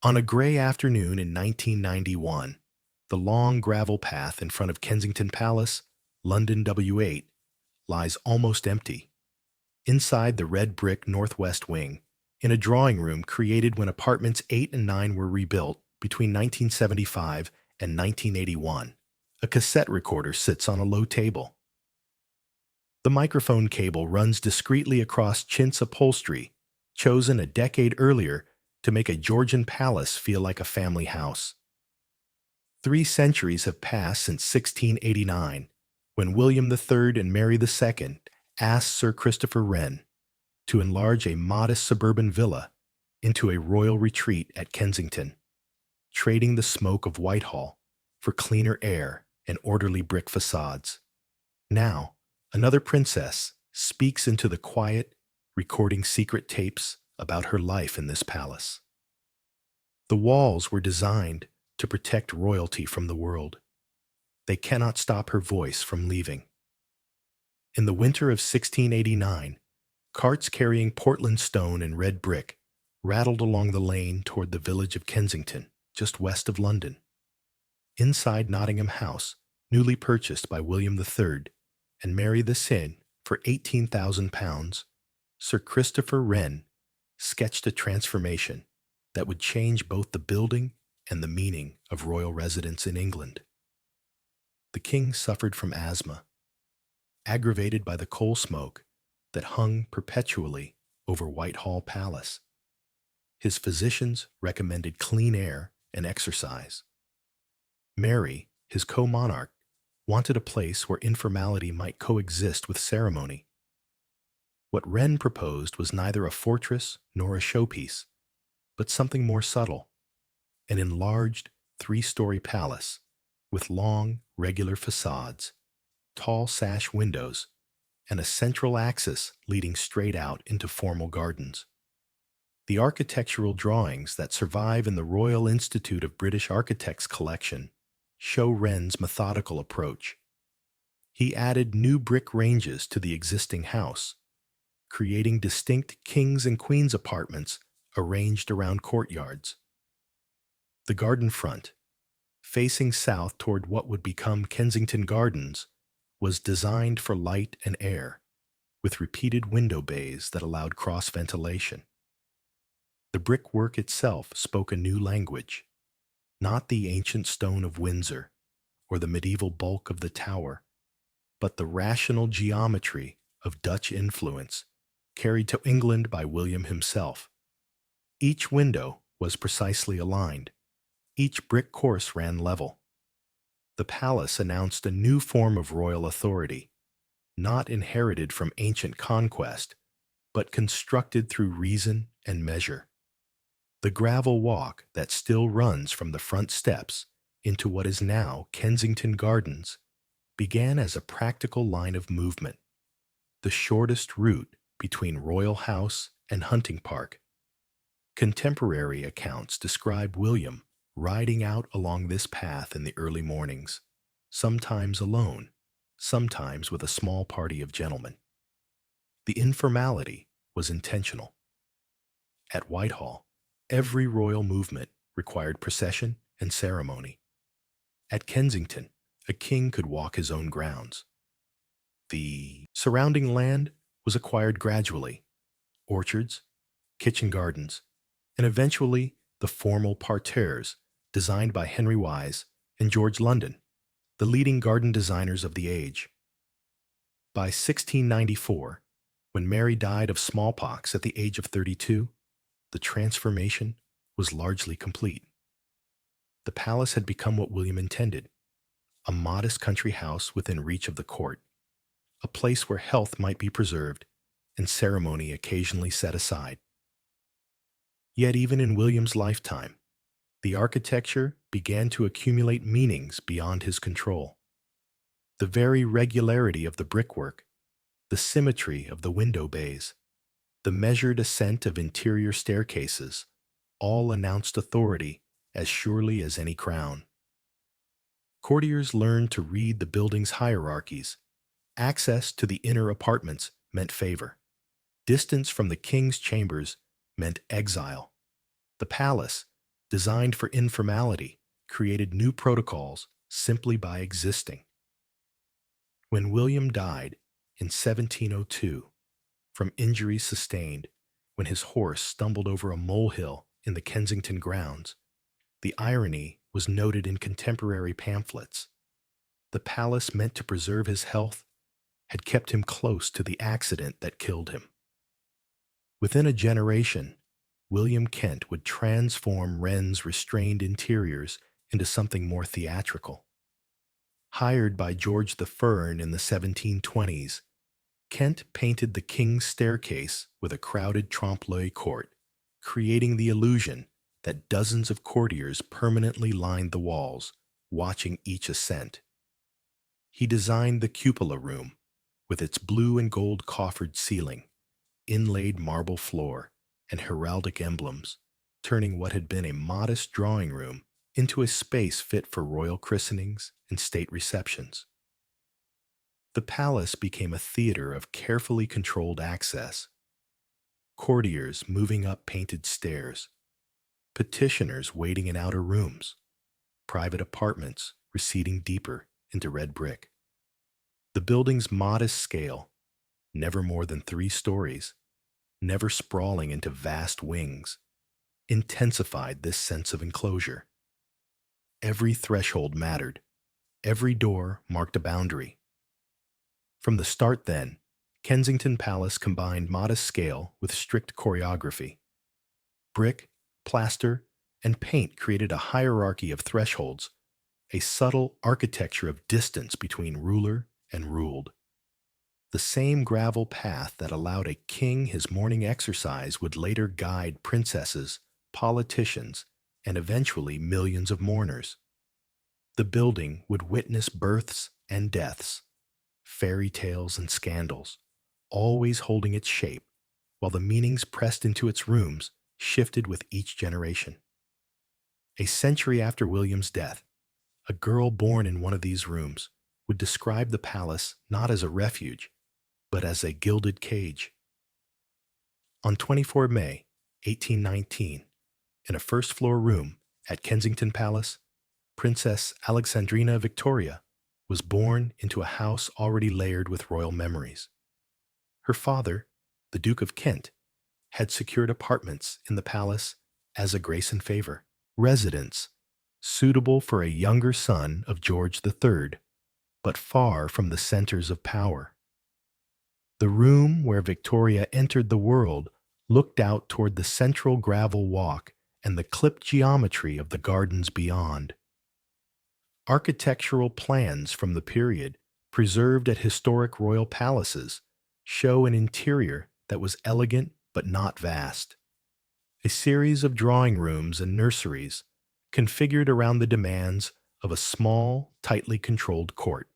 On a gray afternoon in 1991, the long gravel path in front of Kensington Palace, London W8, lies almost empty. Inside the red brick northwest wing, in a drawing room created when apartments 8 and 9 were rebuilt between 1975 and 1981, a cassette recorder sits on a low table. The microphone cable runs discreetly across chintz upholstery, chosen a decade earlier to make a Georgian palace feel like a family house. 3 centuries have passed since 1689, when William III and Mary II asked Sir Christopher Wren to enlarge a modest suburban villa into a royal retreat at Kensington, trading the smoke of Whitehall for cleaner air and orderly brick facades. Now, another princess speaks into the quiet, recording secret tapes about her life in this palace. The walls were designed to protect royalty from the world. They cannot stop her voice from leaving. In the winter of 1689, carts carrying Portland stone and red brick rattled along the lane toward the village of Kensington, just west of London. Inside Nottingham House, newly purchased by William III and Mary II for £18,000, Sir Christopher Wren sketched a transformation that would change both the building and the meaning of royal residence in England. The king suffered from asthma, aggravated by the coal smoke that hung perpetually over Whitehall Palace. His physicians recommended clean air and exercise. Mary, his co-monarch, wanted a place where informality might coexist with ceremony. What Wren proposed was neither a fortress nor a showpiece, but something more subtle, an enlarged 3-story palace with long, regular facades, tall sash windows, and a central axis leading straight out into formal gardens. The architectural drawings that survive in the Royal Institute of British Architects collection show Wren's methodical approach. He added new brick ranges to the existing house, creating distinct kings and queens apartments arranged around courtyards. The garden front, facing south toward what would become Kensington Gardens, was designed for light and air, with repeated window bays that allowed cross-ventilation. The brickwork itself spoke a new language, not the ancient stone of Windsor or the medieval bulk of the tower, but the rational geometry of Dutch influence carried to England by William himself. Each window was precisely aligned. Each brick course ran level. The palace announced a new form of royal authority, not inherited from ancient conquest, but constructed through reason and measure. The gravel walk that still runs from the front steps into what is now Kensington Gardens began as a practical line of movement, the shortest route between Royal House and Hunting Park. Contemporary accounts describe William riding out along this path in the early mornings, sometimes alone, sometimes with a small party of gentlemen. The informality was intentional. At Whitehall, every royal movement required procession and ceremony. At Kensington, a king could walk his own grounds. The surrounding land was acquired gradually: orchards, kitchen gardens, and eventually the formal parterres designed by Henry Wise and George London, the leading garden designers of the age. By 1694, when Mary died of smallpox at the age of 32, the transformation was largely complete. The palace had become what William intended: a modest country house within reach of the court, a place where health might be preserved and ceremony occasionally set aside. Yet even in William's lifetime, the architecture began to accumulate meanings beyond his control. The very regularity of the brickwork, the symmetry of the window bays, the measured ascent of interior staircases, all announced authority as surely as any crown. Courtiers learned to read the building's hierarchies. Access to the inner apartments meant favor. Distance from the king's chambers meant exile. The palace, designed for informality, created new protocols simply by existing. When William died in 1702 from injuries sustained when his horse stumbled over a molehill in the Kensington grounds, the irony was noted in contemporary pamphlets. The palace meant to preserve his health had kept him close to the accident that killed him. Within a generation, William Kent would transform Wren's restrained interiors into something more theatrical. Hired by George I in the 1720s, Kent painted the King's Staircase with a crowded trompe-l'oeil court, creating the illusion that dozens of courtiers permanently lined the walls, watching each ascent. He designed the cupola room, with its blue and gold coffered ceiling, inlaid marble floor, and heraldic emblems, turning what had been a modest drawing room into a space fit for royal christenings and state receptions. The palace became a theater of carefully controlled access. Courtiers moving up painted stairs, petitioners waiting in outer rooms, private apartments receding deeper into red brick. The building's modest scale, never more than 3 stories, never sprawling into vast wings, intensified this sense of enclosure. Every threshold mattered. Every door marked a boundary. From the start then, Kensington Palace combined modest scale with strict choreography. Brick, plaster, and paint created a hierarchy of thresholds, a subtle architecture of distance between ruler and ruled. The same gravel path that allowed a king his morning exercise would later guide princesses, politicians, and eventually millions of mourners. The building would witness births and deaths, fairy tales and scandals, always holding its shape, while the meanings pressed into its rooms shifted with each generation. A century after William's death, a girl born in one of these rooms would describe the palace not as a refuge, but as a gilded cage. On 24 May 1819, in a first-floor room at Kensington Palace, Princess Alexandrina Victoria was born into a house already layered with royal memories. Her father, the Duke of Kent, had secured apartments in the palace as a grace and favor, residence suitable for a younger son of George III, but far from the centers of power. The room where Victoria entered the world looked out toward the central gravel walk and the clipped geometry of the gardens beyond. Architectural plans from the period, preserved at historic royal palaces, show an interior that was elegant but not vast. A series of drawing rooms and nurseries, configured around the demands of a small, tightly controlled court.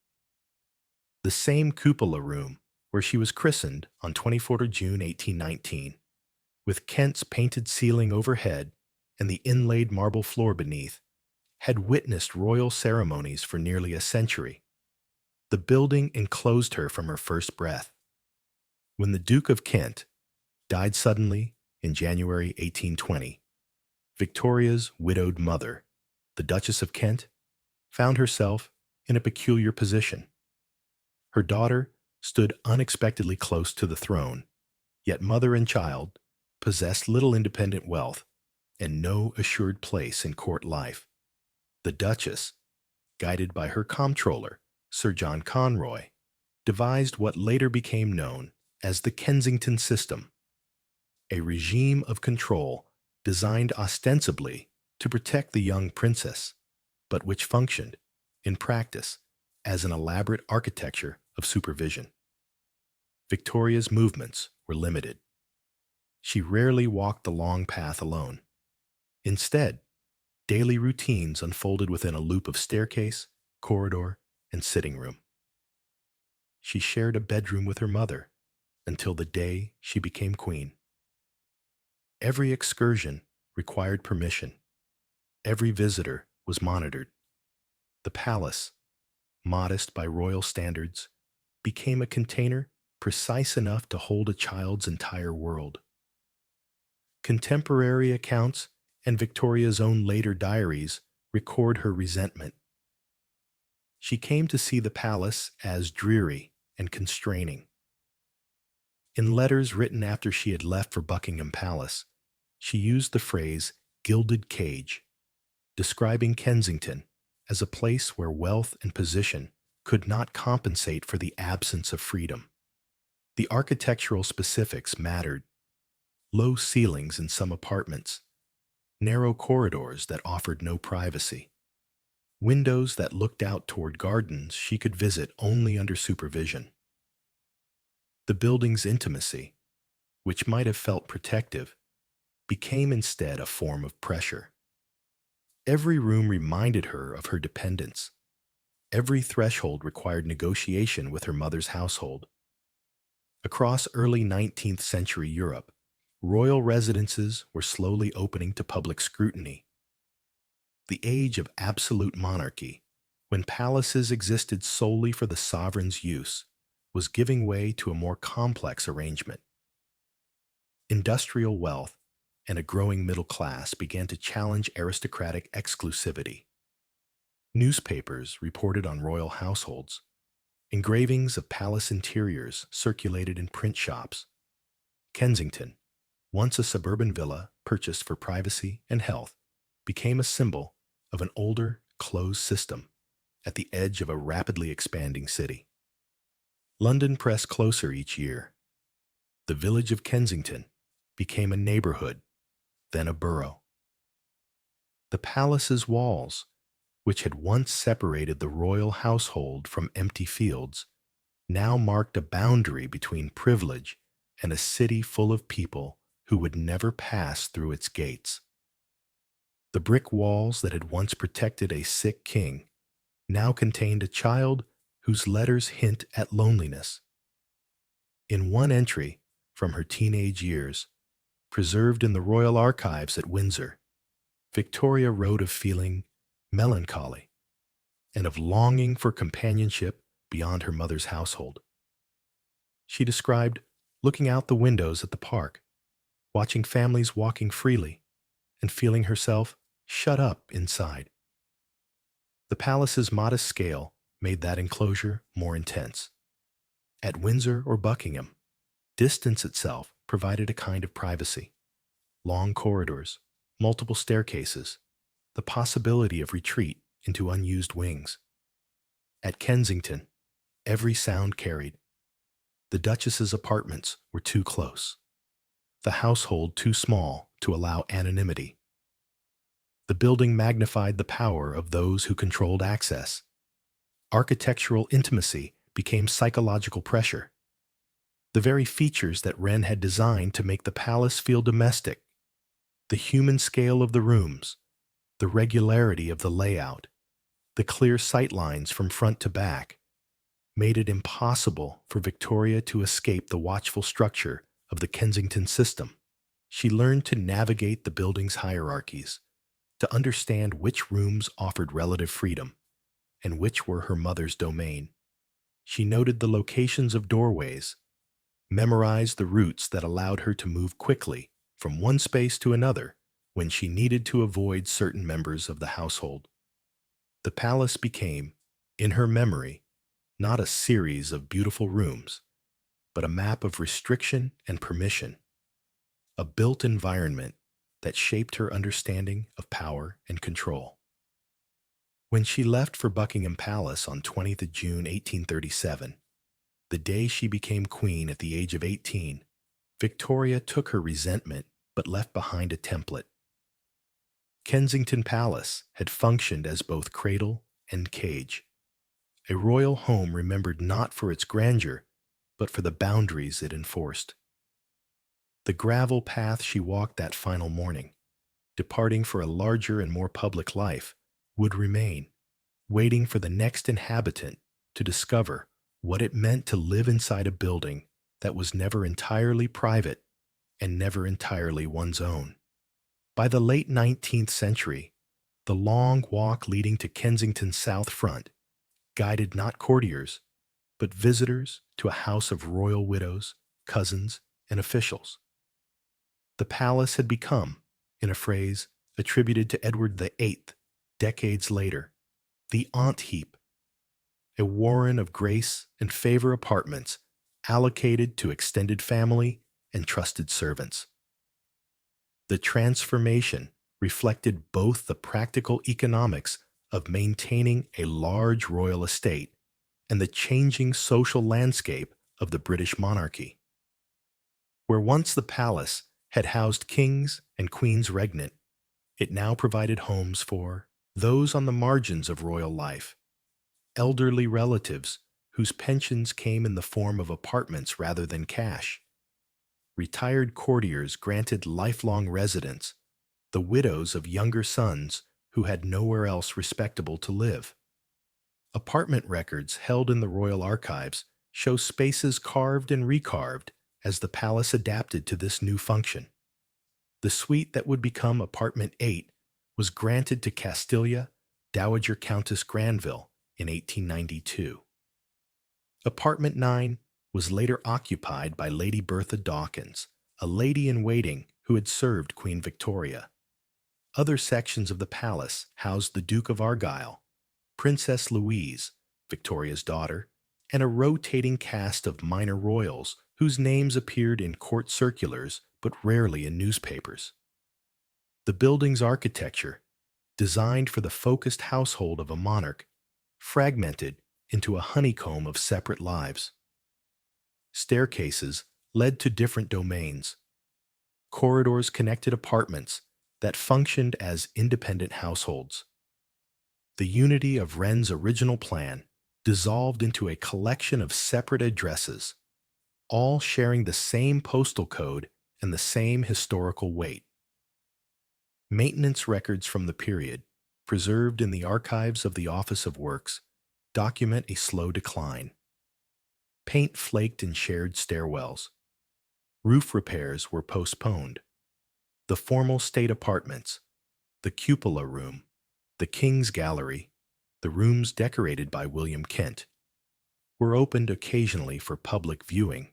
The same cupola room where she was christened on 24 June 1819, with Kent's painted ceiling overhead and the inlaid marble floor beneath, had witnessed royal ceremonies for nearly a century. The building enclosed her from her first breath. When the Duke of Kent died suddenly in January 1820, Victoria's widowed mother, the Duchess of Kent, found herself in a peculiar position. Her daughter stood unexpectedly close to the throne, yet mother and child possessed little independent wealth and no assured place in court life. The Duchess, guided by her comptroller, Sir John Conroy, devised what later became known as the Kensington system, a regime of control designed ostensibly to protect the young princess, but which functioned, in practice, as an elaborate architecture of supervision. Victoria's movements were limited. She rarely walked the long path alone. Instead, daily routines unfolded within a loop of staircase, corridor, and sitting room. She shared a bedroom with her mother until the day she became queen. Every excursion required permission. Every visitor was monitored. The palace, modest by royal standards, became a container precise enough to hold a child's entire world. Contemporary accounts and Victoria's own later diaries record her resentment. She came to see the palace as dreary and constraining. In letters written after she had left for Buckingham Palace, she used the phrase "gilded cage," describing Kensington as a place where wealth and position could not compensate for the absence of freedom. The architectural specifics mattered: low ceilings in some apartments, narrow corridors that offered no privacy, windows that looked out toward gardens she could visit only under supervision. The building's intimacy, which might have felt protective, became instead a form of pressure. Every room reminded her of her dependence. Every threshold required negotiation with her mother's household. Across early 19th century Europe, royal residences were slowly opening to public scrutiny. The age of absolute monarchy, when palaces existed solely for the sovereign's use, was giving way to a more complex arrangement. Industrial wealth and a growing middle class began to challenge aristocratic exclusivity. Newspapers reported on royal households. Engravings of palace interiors circulated in print shops. Kensington, once a suburban villa purchased for privacy and health, became a symbol of an older, closed system at the edge of a rapidly expanding city. London pressed closer each year. The village of Kensington became a neighborhood, then a borough. The palace's walls, which had once separated the royal household from empty fields, now marked a boundary between privilege and a city full of people who would never pass through its gates. The brick walls that had once protected a sick king now contained a child whose letters hint at loneliness. In one entry from her teenage years, preserved in the royal archives at Windsor, Victoria wrote of feeling melancholy and of longing for companionship beyond her mother's household. She described looking out the windows at the park, watching families walking freely, and feeling herself shut up inside. The palace's modest scale made that enclosure more intense. At Windsor or Buckingham, distance itself provided a kind of privacy. Long corridors, multiple staircases, the possibility of retreat into unused wings. At Kensington, every sound carried. The Duchess's apartments were too close, the household too small to allow anonymity. The building magnified the power of those who controlled access. Architectural intimacy became psychological pressure. The very features that Wren had designed to make the palace feel domestic, the human scale of the rooms, the regularity of the layout, the clear sightlines from front to back, made it impossible for Victoria to escape the watchful structure of the Kensington system. She learned to navigate the building's hierarchies, to understand which rooms offered relative freedom and which were her mother's domain. She noted the locations of doorways, memorized the routes that allowed her to move quickly from one space to another when she needed to avoid certain members of the household. The palace became, in her memory, not a series of beautiful rooms, but a map of restriction and permission, a built environment that shaped her understanding of power and control. When she left for Buckingham Palace on 20th of June 1837, the day she became queen at the age of 18, Victoria took her resentment but left behind a template. Kensington Palace had functioned as both cradle and cage, a royal home remembered not for its grandeur, but for the boundaries it enforced. The gravel path she walked that final morning, departing for a larger and more public life, would remain, waiting for the next inhabitant to discover what it meant to live inside a building that was never entirely private and never entirely one's own. By the late 19th century, the long walk leading to Kensington's south front guided not courtiers, but visitors to a house of royal widows, cousins, and officials. The palace had become, in a phrase, attributed to Edward VIII decades later. The Aunt Heap, a warren of grace and favor apartments allocated to extended family and trusted servants. The transformation reflected both the practical economics of maintaining a large royal estate and the changing social landscape of the British monarchy. Where once the palace had housed kings and queens regnant, it now provided homes for those on the margins of royal life, elderly relatives whose pensions came in the form of apartments rather than cash, retired courtiers granted lifelong residence, the widows of younger sons who had nowhere else respectable to live. Apartment records held in the royal archives show spaces carved and recarved as the palace adapted to this new function. The suite that would become Apartment 8 was granted to Castilia, Dowager Countess Granville, in 1892. Apartment 9 was later occupied by Lady Bertha Dawkins, a lady-in-waiting who had served Queen Victoria. Other sections of the palace housed the Duke of Argyll, Princess Louise, Victoria's daughter, and a rotating cast of minor royals whose names appeared in court circulars but rarely in newspapers. The building's architecture, designed for the focused household of a monarch, fragmented into a honeycomb of separate lives. Staircases led to different domains. Corridors connected apartments that functioned as independent households. The unity of Wren's original plan dissolved into a collection of separate addresses, all sharing the same postal code and the same historical weight. Maintenance records from the period, preserved in the archives of the Office of Works, document a slow decline. Paint flaked in shared stairwells. Roof repairs were postponed. The formal state apartments, the cupola room, the King's Gallery, the rooms decorated by William Kent, were opened occasionally for public viewing,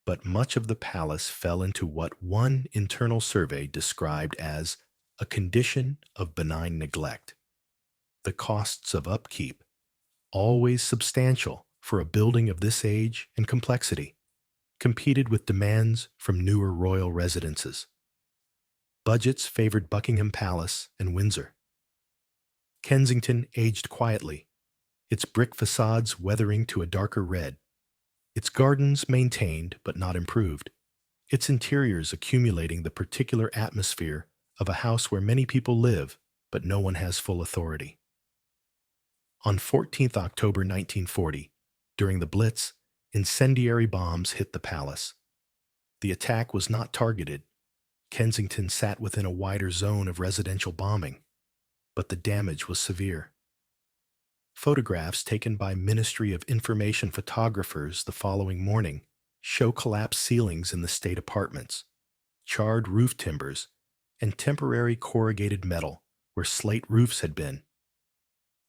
but much of the palace fell into what one internal survey described as a condition of benign neglect. The costs of upkeep, always substantial for a building of this age and complexity, competed with demands from newer royal residences. Budgets favored Buckingham Palace and Windsor. Kensington aged quietly, its brick facades weathering to a darker red, its gardens maintained but not improved, its interiors accumulating the particular atmosphere of a house where many people live but no one has full authority. On 14th October 1940, during the Blitz, incendiary bombs hit the palace. The attack was not targeted. Kensington sat within a wider zone of residential bombing, but the damage was severe. Photographs taken by Ministry of Information photographers the following morning show collapsed ceilings in the state apartments, charred roof timbers, and temporary corrugated metal where slate roofs had been.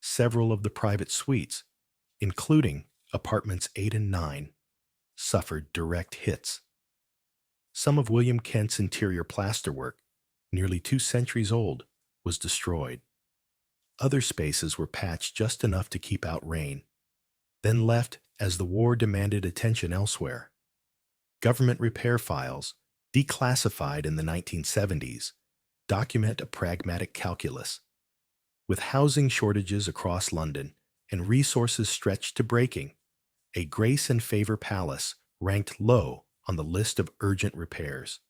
Several of the private suites, including apartments 8 and 9, suffered direct hits. Some of William Kent's interior plasterwork, nearly 2 centuries old, was destroyed. Other spaces were patched just enough to keep out rain, then left as the war demanded attention elsewhere. Government repair files, declassified in the 1970s, document a pragmatic calculus. With housing shortages across London and resources stretched to breaking, a Grace and Favour Palace ranked low on the list of urgent repairs.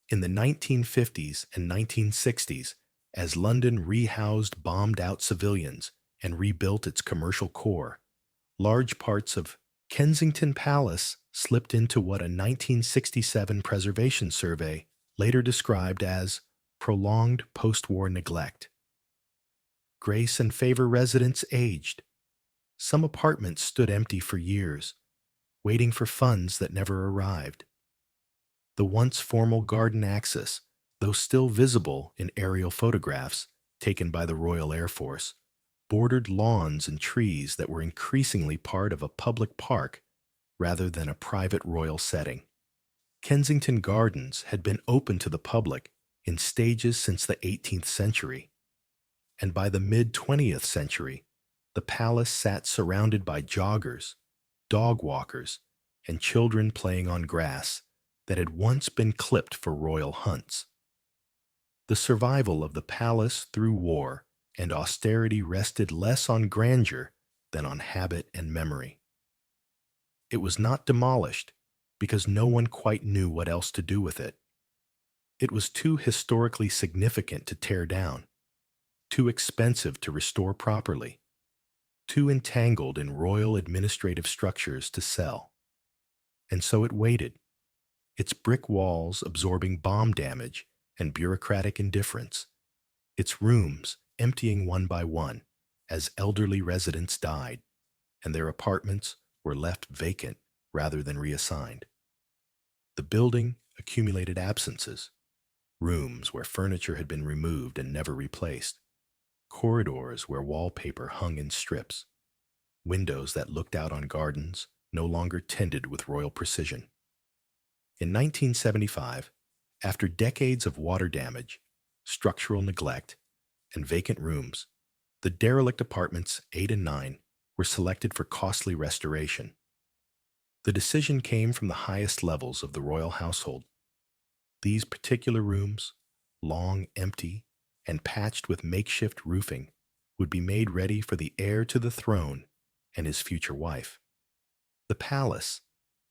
In the 1950s and 1960s, as London rehoused bombed-out civilians and rebuilt its commercial core, large parts of Kensington Palace slipped into what a 1967 preservation survey later described as prolonged post-war neglect. Grace and Favour residents aged. Some apartments stood empty for years, waiting for funds that never arrived. The once formal garden axis, though still visible in aerial photographs taken by the Royal Air Force, bordered lawns and trees that were increasingly part of a public park rather than a private royal setting. Kensington Gardens had been open to the public in stages since the 18th century, and by the mid-20th century, the palace sat surrounded by joggers, dog walkers, and children playing on grass that had once been clipped for royal hunts. The survival of the palace through war and austerity rested less on grandeur than on habit and memory. It was not demolished because no one quite knew what else to do with it. It was too historically significant to tear down, too expensive to restore properly, too entangled in royal administrative structures to sell. And so it waited, its brick walls absorbing bomb damage and bureaucratic indifference, its rooms emptying one by one as elderly residents died, and their apartments were left vacant rather than reassigned. The building accumulated absences, rooms where furniture had been removed and never replaced, corridors where wallpaper hung in strips, windows that looked out on gardens no longer tended with royal precision. In 1975, after decades of water damage, structural neglect, and vacant rooms, the derelict apartments 8 and 9 were selected for costly restoration. The decision came from the highest levels of the royal household. These particular rooms, long empty and patched with makeshift roofing, would be made ready for the heir to the throne and his future wife. The palace,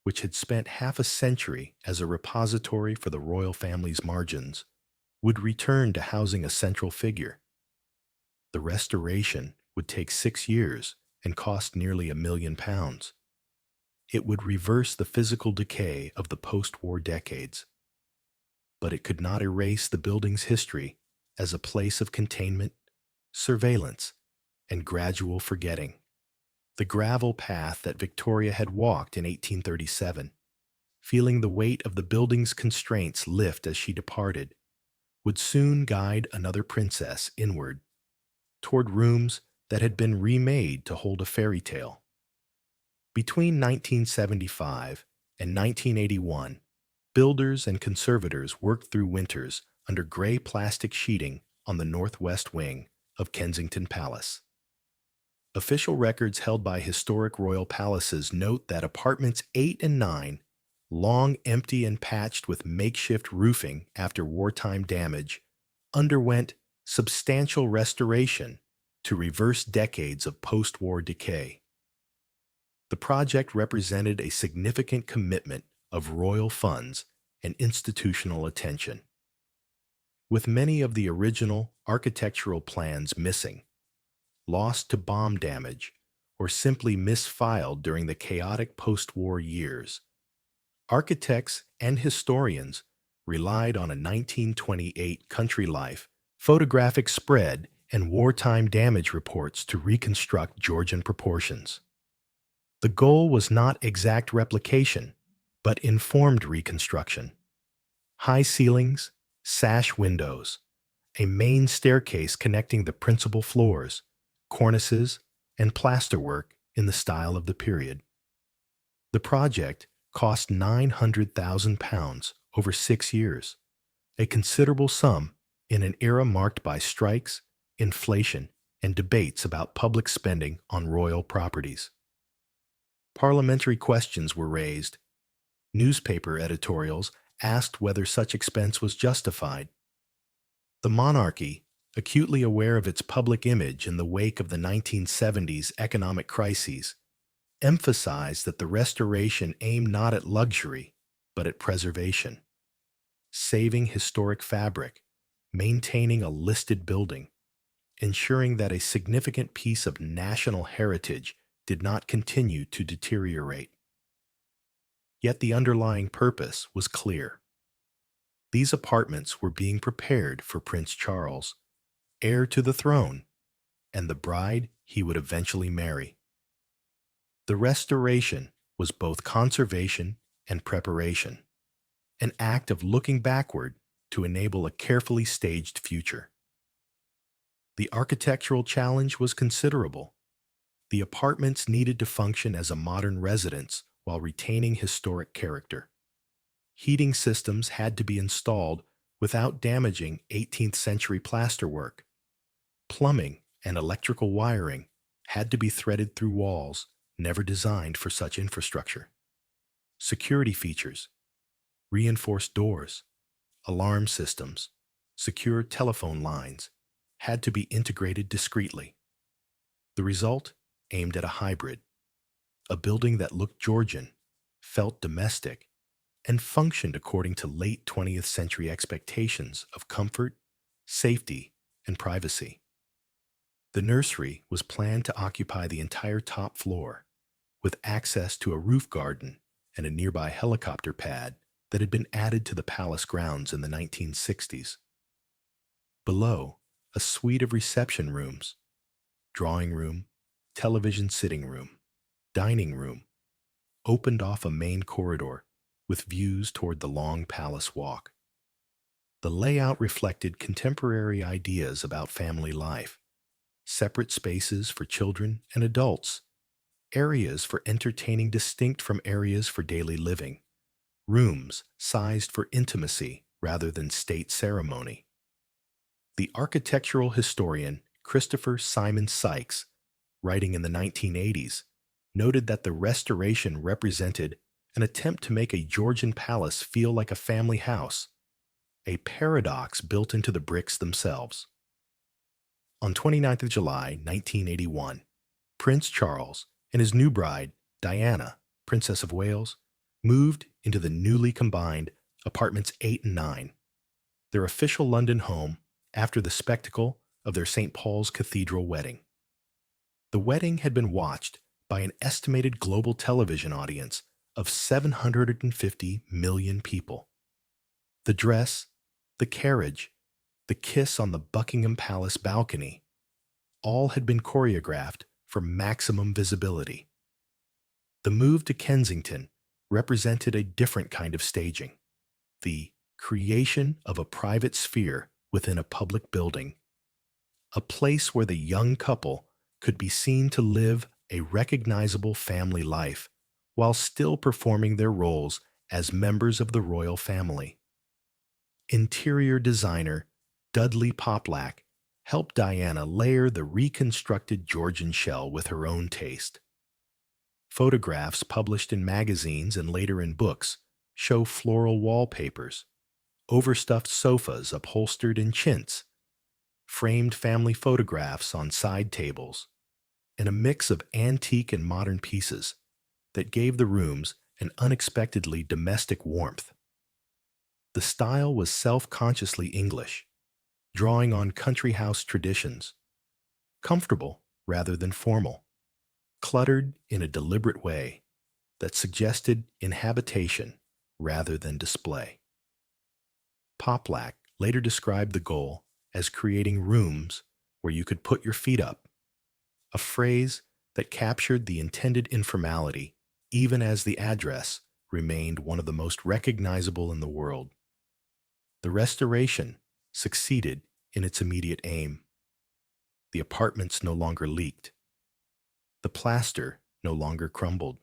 which had spent half a century as a repository for the royal family's margins, would return to housing a central figure. The restoration would take 6 years and cost nearly £1 million. It would reverse the physical decay of the post-war decades, but it could not erase the building's history as a place of containment, surveillance, and gradual forgetting. The gravel path that Victoria had walked in 1837, feeling the weight of the building's constraints lift as she departed, would soon guide another princess inward, toward rooms that had been remade to hold a fairy tale. Between 1975 and 1981, builders and conservators worked through winters under gray plastic sheeting on the northwest wing of Kensington Palace. Official records held by historic royal palaces note that apartments 8 and 9, long empty and patched with makeshift roofing after wartime damage, underwent substantial restoration to reverse decades of post-war decay. The project represented a significant commitment of royal funds and institutional attention. With many of the original architectural plans missing, lost to bomb damage, or simply misfiled during the chaotic post-war years, architects and historians relied on a 1928 Country Life photographic spread and wartime damage reports to reconstruct Georgian proportions. The goal was not exact replication, but informed reconstruction. High ceilings, sash windows, a main staircase connecting the principal floors, cornices, and plasterwork in the style of the period. The project cost £900,000 over 6 years, a considerable sum in an era marked by strikes, inflation, and debates about public spending on royal properties. Parliamentary questions were raised. Newspaper editorials asked whether such expense was justified. The monarchy, acutely aware of its public image in the wake of the 1970s economic crises, emphasized that the restoration aimed not at luxury, but at preservation, saving historic fabric, maintaining a listed building, ensuring that a significant piece of national heritage did not continue to deteriorate. Yet the underlying purpose was clear. These apartments were being prepared for Prince Charles, heir to the throne, and the bride he would eventually marry. The restoration was both conservation and preparation, an act of looking backward to enable a carefully staged future. The architectural challenge was considerable. The apartments needed to function as a modern residence while retaining historic character. Heating systems had to be installed without damaging 18th century plasterwork. Plumbing and electrical wiring had to be threaded through walls never designed for such infrastructure. Security features, reinforced doors, alarm systems, secure telephone lines had to be integrated discreetly. The result aimed at a hybrid, a building that looked Georgian, felt domestic, and functioned according to late 20th century expectations of comfort, safety, and privacy. The nursery was planned to occupy the entire top floor, with access to a roof garden and a nearby helicopter pad that had been added to the palace grounds in the 1960s. Below, a suite of reception rooms, drawing room, television sitting room, dining room, opened off a main corridor with views toward the long palace walk. The layout reflected contemporary ideas about family life, separate spaces for children and adults, areas for entertaining distinct from areas for daily living, rooms sized for intimacy rather than state ceremony. The architectural historian Christopher Simon Sykes, writing in the 1980s, noted that the restoration represented an attempt to make a Georgian palace feel like a family house, a paradox built into the bricks themselves. On 29th of July, 1981, Prince Charles and his new bride, Diana, Princess of Wales, moved into the newly combined apartments 8 and 9, their official London home after the spectacle of their St. Paul's Cathedral wedding. The wedding had been watched by an estimated global television audience of 750 million people. The dress, the carriage, the kiss on the Buckingham Palace balcony, all had been choreographed for maximum visibility. The move to Kensington represented a different kind of staging, the creation of a private sphere within a public building, a place where the young couple could be seen to live a recognizable family life while still performing their roles as members of the royal family. Interior designer Dudley Poplack helped Diana layer the reconstructed Georgian shell with her own taste. Photographs published in magazines and later in books show floral wallpapers, overstuffed sofas upholstered in chintz, framed family photographs on side tables, and a mix of antique and modern pieces that gave the rooms an unexpectedly domestic warmth. The style was self-consciously English, drawing on country house traditions, comfortable rather than formal, cluttered in a deliberate way that suggested inhabitation rather than display. Poplack later described the goal as creating rooms where you could put your feet up, a phrase that captured the intended informality even as the address remained one of the most recognizable in the world. The restoration succeeded in its immediate aim. The apartments no longer leaked. The plaster no longer crumbled.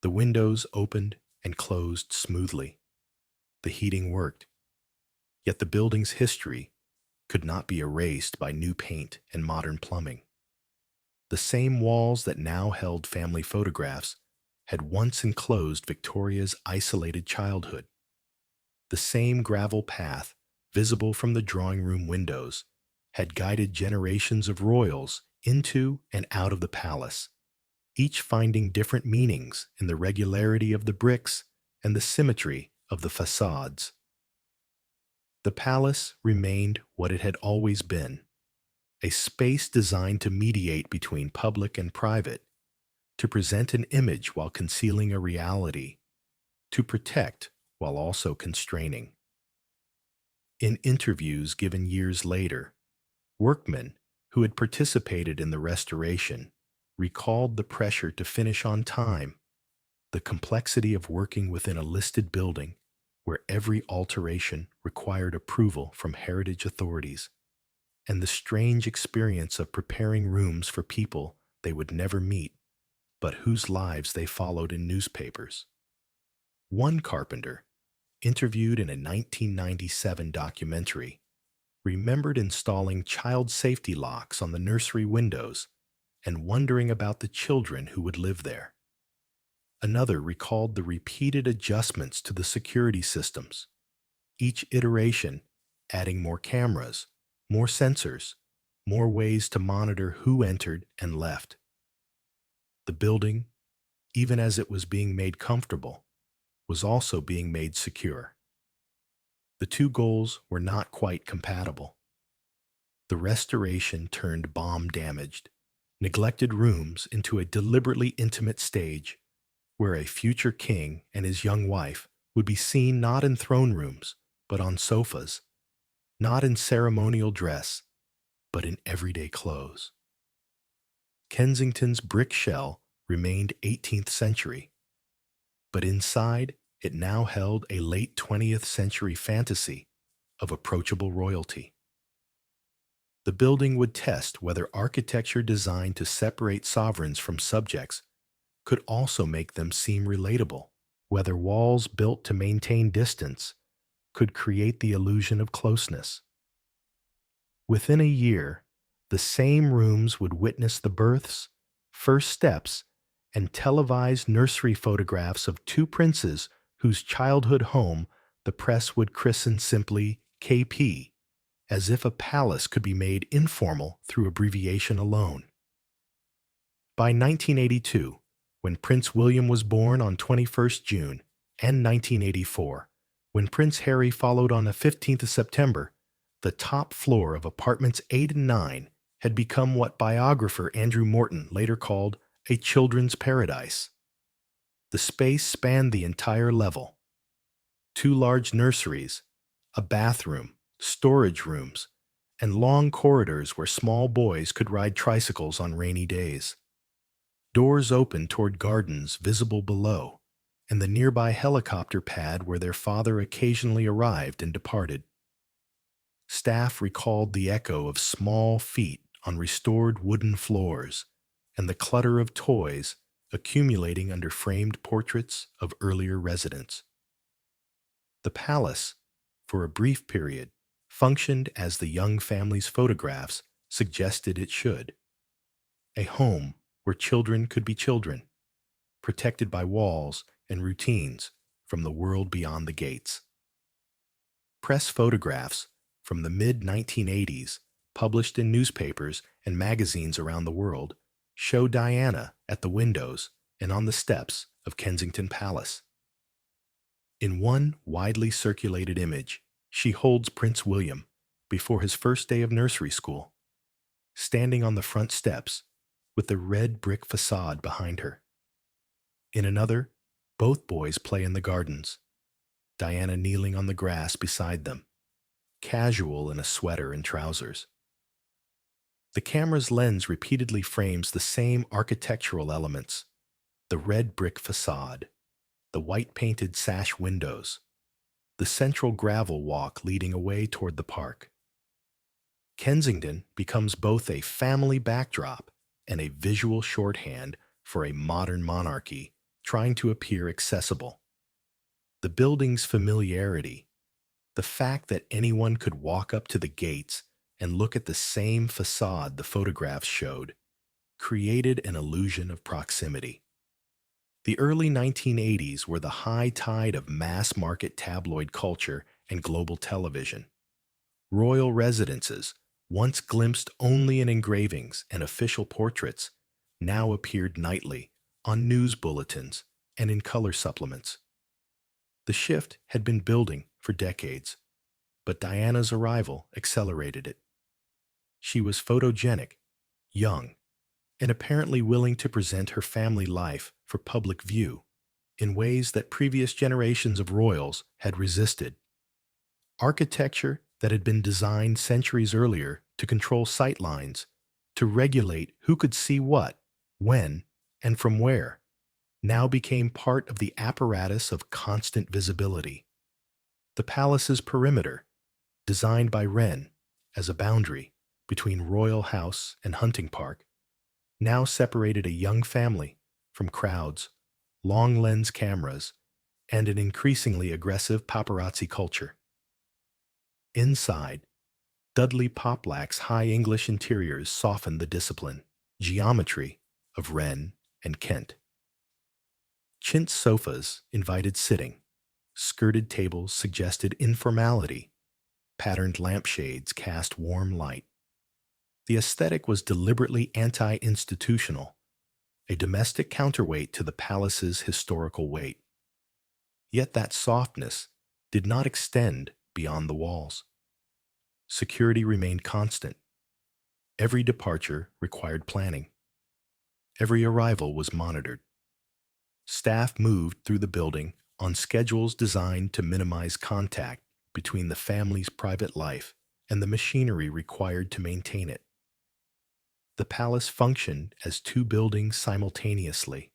The windows opened and closed smoothly. The heating worked. Yet the building's history could not be erased by new paint and modern plumbing. The same walls that now held family photographs had once enclosed Victoria's isolated childhood. The same gravel path, visible from the drawing room windows, had guided generations of royals into and out of the palace, each finding different meanings in the regularity of the bricks and the symmetry of the facades. The palace remained what it had always been, a space designed to mediate between public and private, to present an image while concealing a reality, to protect while also constraining. In interviews given years later, workmen who had participated in the restoration recalled the pressure to finish on time, the complexity of working within a listed building where every alteration required approval from heritage authorities, and the strange experience of preparing rooms for people they would never meet, but whose lives they followed in newspapers. One carpenter, interviewed in a 1997 documentary, remembered installing child safety locks on the nursery windows and wondering about the children who would live there. Another recalled the repeated adjustments to the security systems, each iteration adding more cameras, more sensors, more ways to monitor who entered and left. The building, even as it was being made comfortable, was also being made secure. The two goals were not quite compatible. The restoration turned bomb-damaged, neglected rooms into a deliberately intimate stage where a future king and his young wife would be seen not in throne rooms, but on sofas, not in ceremonial dress, but in everyday clothes. Kensington's brick shell remained 18th century, but inside it now held a late 20th century fantasy of approachable royalty. The building would test whether architecture designed to separate sovereigns from subjects could also make them seem relatable, whether walls built to maintain distance could create the illusion of closeness. Within a year, the same rooms would witness the births, first steps, and televised nursery photographs of two princes whose childhood home the press would christen simply KP, as if a palace could be made informal through abbreviation alone. By 1982, when Prince William was born on 21st June, and 1984, when Prince Harry followed on the 15th of September, the top floor of apartments 8 and 9 had become what biographer Andrew Morton later called a children's paradise. The space spanned the entire level. Two large nurseries, a bathroom, storage rooms, and long corridors where small boys could ride tricycles on rainy days. Doors opened toward gardens visible below, and the nearby helicopter pad where their father occasionally arrived and departed. Staff recalled the echo of small feet on restored wooden floors and the clutter of toys accumulating under framed portraits of earlier residents. The palace, for a brief period, functioned as the young family's photographs suggested it should. A home where children could be children, protected by walls and routines from the world beyond the gates. Press photographs from the mid-1980s, published in newspapers and magazines around the world, show Diana at the windows and on the steps of Kensington Palace. In one widely circulated image, she holds Prince William before his first day of nursery school, standing on the front steps with the red brick facade behind her. In another, both boys play in the gardens, Diana kneeling on the grass beside them, casual in a sweater and trousers. The camera's lens repeatedly frames the same architectural elements: the red brick facade, the white-painted sash windows, the central gravel walk leading away toward the park. Kensington becomes both a family backdrop and a visual shorthand for a modern monarchy trying to appear accessible. The building's familiarity, the fact that anyone could walk up to the gates and look at the same facade the photographs showed, created an illusion of proximity. The early 1980s were the high tide of mass-market tabloid culture and global television. Royal residences, once glimpsed only in engravings and official portraits, now appeared nightly on news bulletins and in color supplements. The shift had been building for decades, but Diana's arrival accelerated it. She was photogenic, young, and apparently willing to present her family life for public view in ways that previous generations of royals had resisted. Architecture that had been designed centuries earlier to control sight lines, to regulate who could see what, when, and from where, now became part of the apparatus of constant visibility. The palace's perimeter, designed by Wren as a boundary between royal house and hunting park, now separated a young family from crowds, long lens cameras, and an increasingly aggressive paparazzi culture. Inside, Dudley Poplack's high English interiors softened the discipline, geometry of Wren and Kent. Chintz sofas invited sitting, skirted tables suggested informality, patterned lampshades cast warm light. The aesthetic was deliberately anti-institutional, a domestic counterweight to the palace's historical weight. Yet that softness did not extend beyond the walls. Security remained constant. Every departure required planning. Every arrival was monitored. Staff moved through the building on schedules designed to minimize contact between the family's private life and the machinery required to maintain it. The palace functioned as two buildings simultaneously.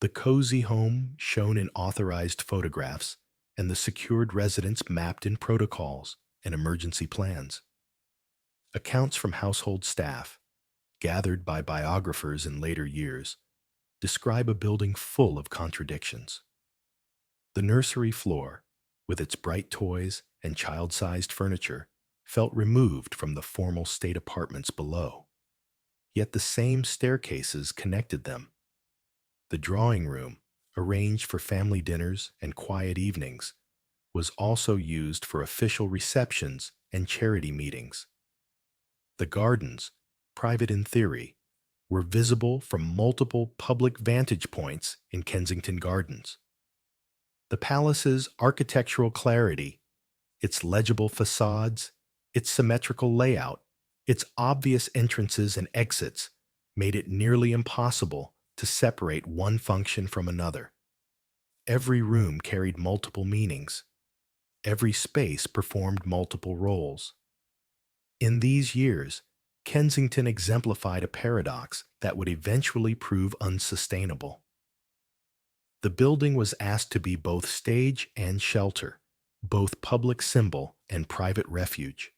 The cozy home shown in authorized photographs and the secured residence mapped in protocols and emergency plans. Accounts from household staff, gathered by biographers in later years, describe a building full of contradictions. The nursery floor, with its bright toys and child-sized furniture, felt removed from the formal state apartments below. Yet the same staircases connected them. The drawing room, arranged for family dinners and quiet evenings, was also used for official receptions and charity meetings. The gardens, private in theory, were visible from multiple public vantage points in Kensington Gardens. The palace's architectural clarity, its legible facades, its symmetrical layout, its obvious entrances and exits made it nearly impossible to separate one function from another. Every room carried multiple meanings. Every space performed multiple roles. In these years, Kensington exemplified a paradox that would eventually prove unsustainable. The building was asked to be both stage and shelter, both public symbol and private refuge.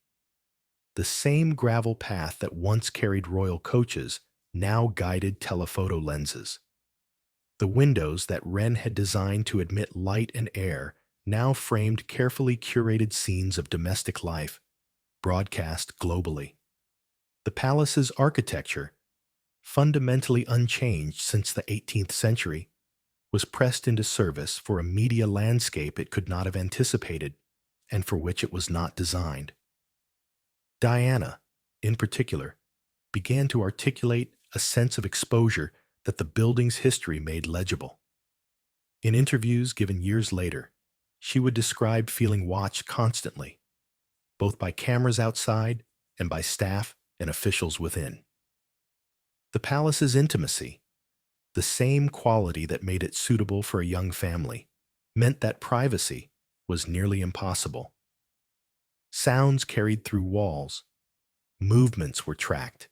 The same gravel path that once carried royal coaches now guided telephoto lenses. The windows that Wren had designed to admit light and air now framed carefully curated scenes of domestic life, broadcast globally. The palace's architecture, fundamentally unchanged since the 18th century, was pressed into service for a media landscape it could not have anticipated and for which it was not designed. Diana, in particular, began to articulate a sense of exposure that the building's history made legible. In interviews given years later, she would describe feeling watched constantly, both by cameras outside and by staff and officials within. The palace's intimacy, the same quality that made it suitable for a young family, meant that privacy was nearly impossible. Sounds carried through walls. Movements were tracked.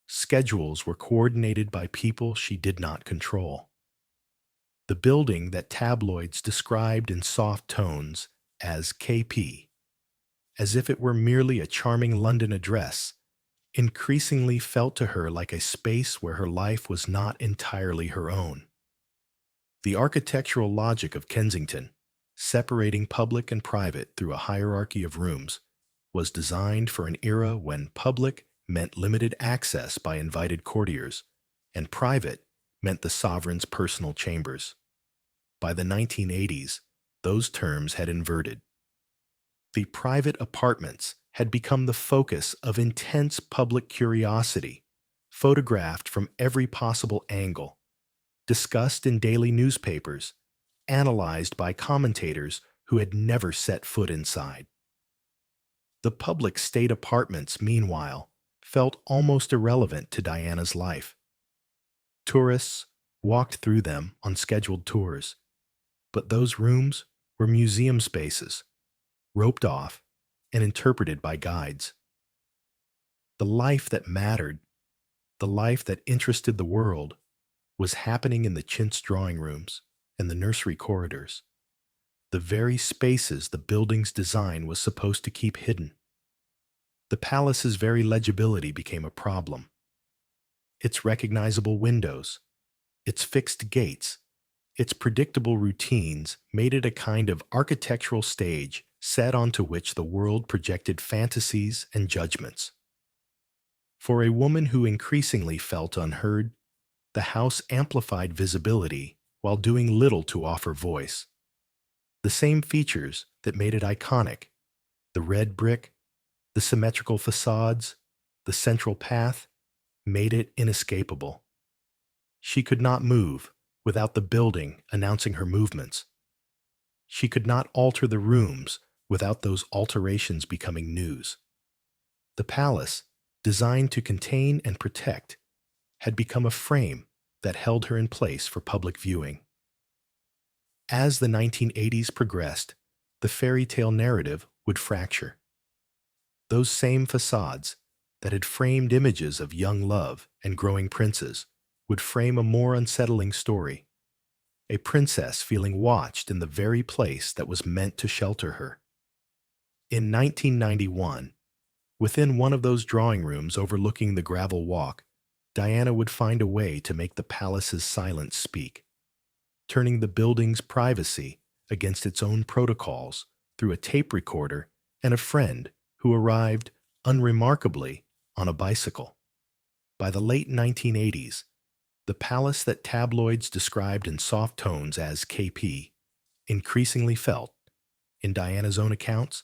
Schedules were coordinated by people she did not control. The building that tabloids described in soft tones as KP, as if it were merely a charming London address, increasingly felt to her like a space where her life was not entirely her own. The architectural logic of Kensington, separating public and private through a hierarchy of rooms, was designed for an era when public meant limited access by invited courtiers, and private meant the sovereign's personal chambers. By the 1980s, those terms had inverted. The private apartments had become the focus of intense public curiosity, photographed from every possible angle, discussed in daily newspapers, analyzed by commentators who had never set foot inside. The public state apartments, meanwhile, felt almost irrelevant to Diana's life. Tourists walked through them on scheduled tours, but those rooms were museum spaces, roped off and interpreted by guides. The life that mattered, the life that interested the world, was happening in the chintz drawing rooms and the nursery corridors, the very spaces the building's design was supposed to keep hidden. The palace's very legibility became a problem. Its recognizable windows, its fixed gates, Its predictable routines made it a kind of architectural stage set onto which the world projected fantasies and judgments. For a woman who increasingly felt unheard, the house amplified visibility while doing little to offer voice. The same features that made it iconic, the red brick, the symmetrical facades, the central path, made it inescapable. She could not move without the building announcing her movements. She could not alter the rooms without those alterations becoming news. The palace, designed to contain and protect, had become a frame that held her in place for public viewing. As the 1980s progressed, the fairy tale narrative would fracture. Those same facades that had framed images of young love and growing princes would frame a more unsettling story, a princess feeling watched in the very place that was meant to shelter her. In 1991, within one of those drawing rooms overlooking the gravel walk, Diana would find a way to make the palace's silence speak, turning the building's privacy against its own protocols through a tape recorder and a friend who arrived unremarkably on a bicycle. By the late 1980s, the palace that tabloids described in soft tones as KP increasingly felt, in Diana's own accounts,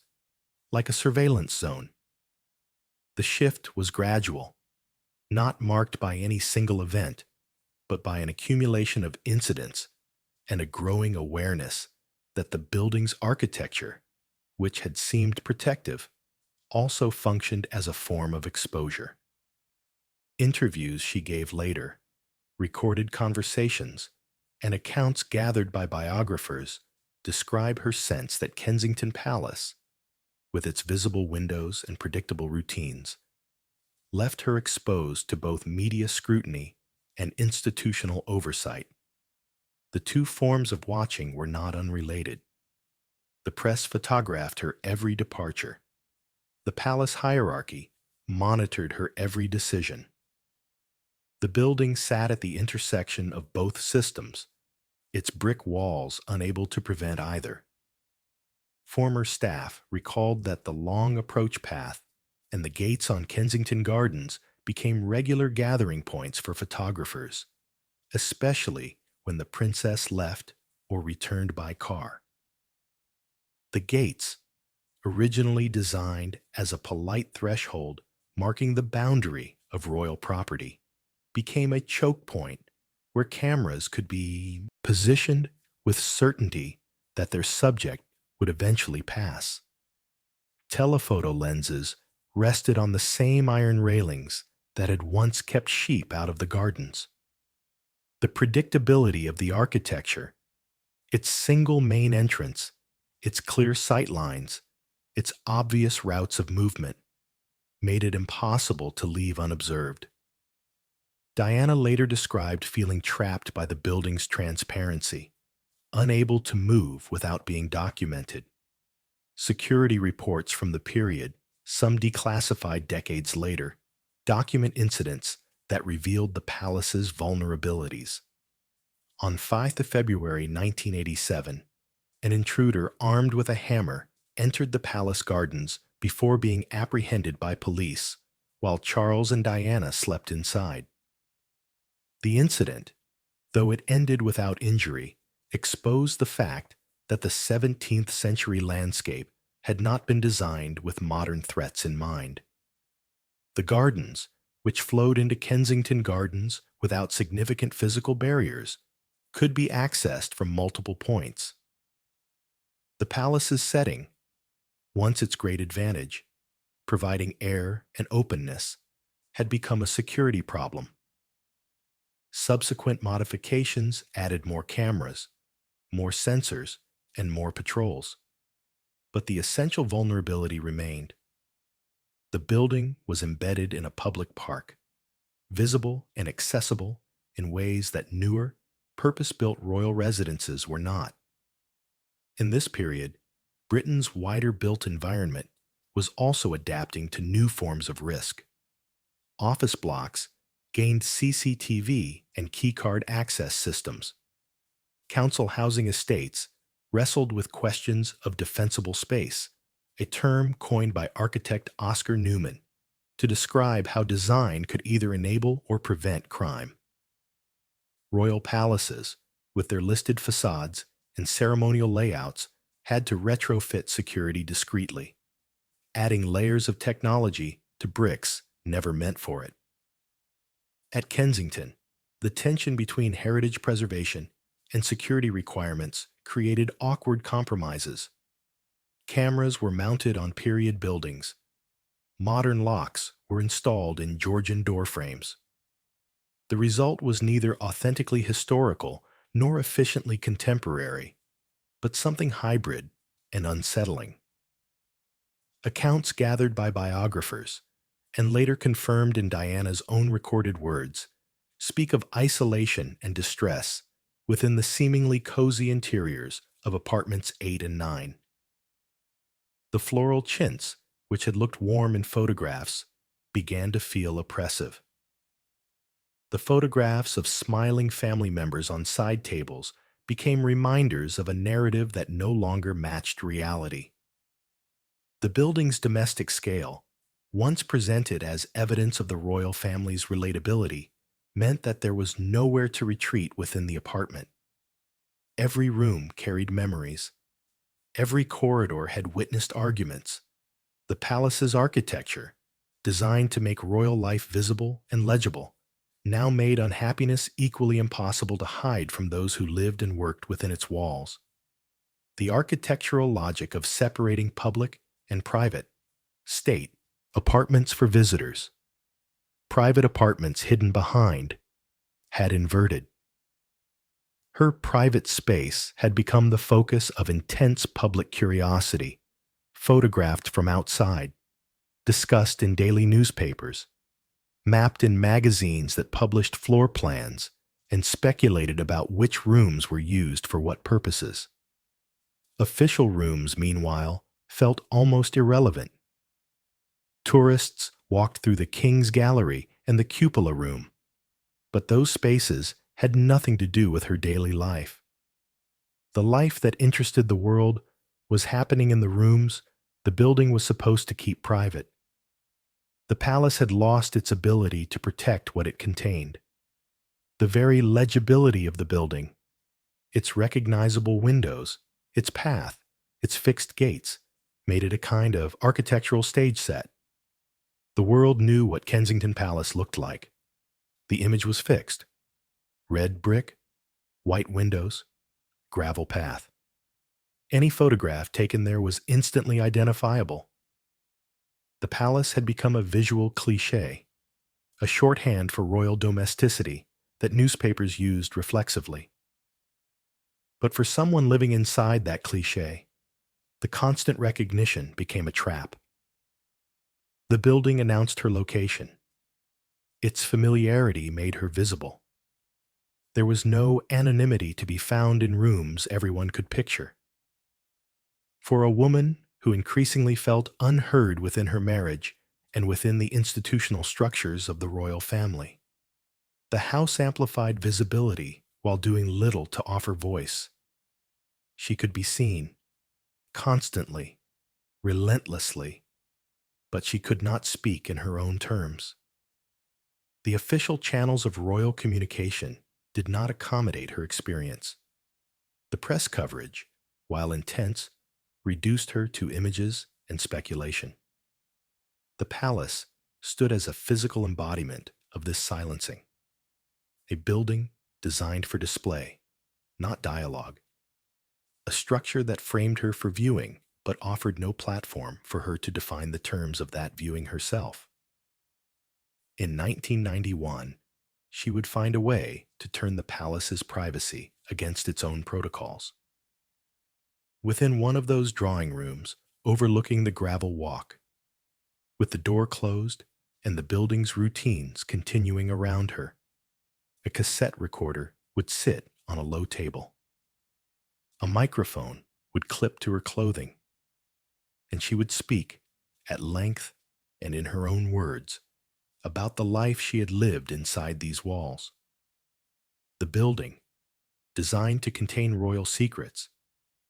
like a surveillance zone. The shift was gradual, not marked by any single event, but by an accumulation of incidents and a growing awareness that the building's architecture, which had seemed protective, also functioned as a form of exposure. Interviews she gave later, recorded conversations, and accounts gathered by biographers describe her sense that Kensington Palace, with its visible windows and predictable routines, left her exposed to both media scrutiny and institutional oversight. The two forms of watching were not unrelated. The press photographed her every departure. The palace hierarchy monitored her every decision. The building sat at the intersection of both systems, its brick walls unable to prevent either. Former staff recalled that the long approach path and the gates on Kensington Gardens became regular gathering points for photographers, especially when the princess left or returned by car. The gates, originally designed as a polite threshold marking the boundary of royal property, became a choke point where cameras could be positioned with certainty that their subject would eventually pass. Telephoto lenses rested on the same iron railings that had once kept sheep out of the gardens. The predictability of the architecture, its single main entrance, its clear sight lines, its obvious routes of movement, made it impossible to leave unobserved. Diana later described feeling trapped by the building's transparency, unable to move without being documented. Security reports from the period, some declassified decades later, document incidents that revealed the palace's vulnerabilities. On 5th of February 1987, an intruder armed with a hammer entered the palace gardens before being apprehended by police, while Charles and Diana slept inside. The incident, though it ended without injury, exposed the fact that the 17th century landscape had not been designed with modern threats in mind. The gardens, which flowed into Kensington Gardens without significant physical barriers, could be accessed from multiple points. The palace's setting, once its great advantage, providing air and openness, had become a security problem. Subsequent modifications added more cameras, more sensors, and more patrols. But the essential vulnerability remained. The building was embedded in a public park, visible and accessible in ways that newer, purpose-built royal residences were not. In this period, Britain's wider-built environment was also adapting to new forms of risk. Office blocks gained CCTV and keycard access systems. Council housing estates wrestled with questions of defensible space, a term coined by architect Oscar Newman to describe how design could either enable or prevent crime. Royal palaces, with their listed facades and ceremonial layouts, had to retrofit security discreetly, adding layers of technology to bricks never meant for it. At Kensington, the tension between heritage preservation and security requirements created awkward compromises. Cameras were mounted on period buildings. Modern locks were installed in Georgian door frames. The result was neither authentically historical nor efficiently contemporary, but something hybrid and unsettling. Accounts gathered by biographers, and later confirmed in Diana's own recorded words, speak of isolation and distress within the seemingly cozy interiors of apartments 8 and 9. The floral chintz, which had looked warm in photographs, began to feel oppressive. The photographs of smiling family members on side tables became reminders of a narrative that no longer matched reality. The building's domestic scale, once presented as evidence of the royal family's relatability, meant that there was nowhere to retreat within the apartment. Every room carried memories. Every corridor had witnessed arguments. The palace's architecture, designed to make royal life visible and legible, now made unhappiness equally impossible to hide from those who lived and worked within its walls. The architectural logic of separating public and private, state, apartments for visitors, private apartments hidden behind, had inverted. Her private space had become the focus of intense public curiosity, photographed from outside, discussed in daily newspapers, mapped in magazines that published floor plans, and speculated about which rooms were used for what purposes. Official rooms, meanwhile, felt almost irrelevant. Tourists walked through the King's Gallery and the Cupola Room, but those spaces had nothing to do with her daily life. The life that interested the world was happening in the rooms the building was supposed to keep private. The palace had lost its ability to protect what it contained. The very legibility of the building, its recognizable windows, its path, its fixed gates, made it a kind of architectural stage set. The world knew what Kensington Palace looked like. The image was fixed. Red brick, white windows, gravel path. Any photograph taken there was instantly identifiable. The palace had become a visual cliché, a shorthand for royal domesticity that newspapers used reflexively. But for someone living inside that cliché, the constant recognition became a trap. The building announced her location. Its familiarity made her visible. There was no anonymity to be found in rooms everyone could picture. For a woman who increasingly felt unheard within her marriage and within the institutional structures of the royal family, the house amplified visibility while doing little to offer voice. She could be seen, constantly, relentlessly, but she could not speak in her own terms. The official channels of royal communication did not accommodate her experience. The press coverage, while intense, reduced her to images and speculation. The palace stood as a physical embodiment of this silencing, a building designed for display, not dialogue, a structure that framed her for viewing but offered no platform for her to define the terms of that viewing herself. In 1991, she would find a way to turn the palace's privacy against its own protocols. Within one of those drawing rooms, overlooking the gravel walk, with the door closed and the building's routines continuing around her, a cassette recorder would sit on a low table. A microphone would clip to her clothing, and she would speak at length and in her own words about the life she had lived inside these walls. The building, designed to contain royal secrets,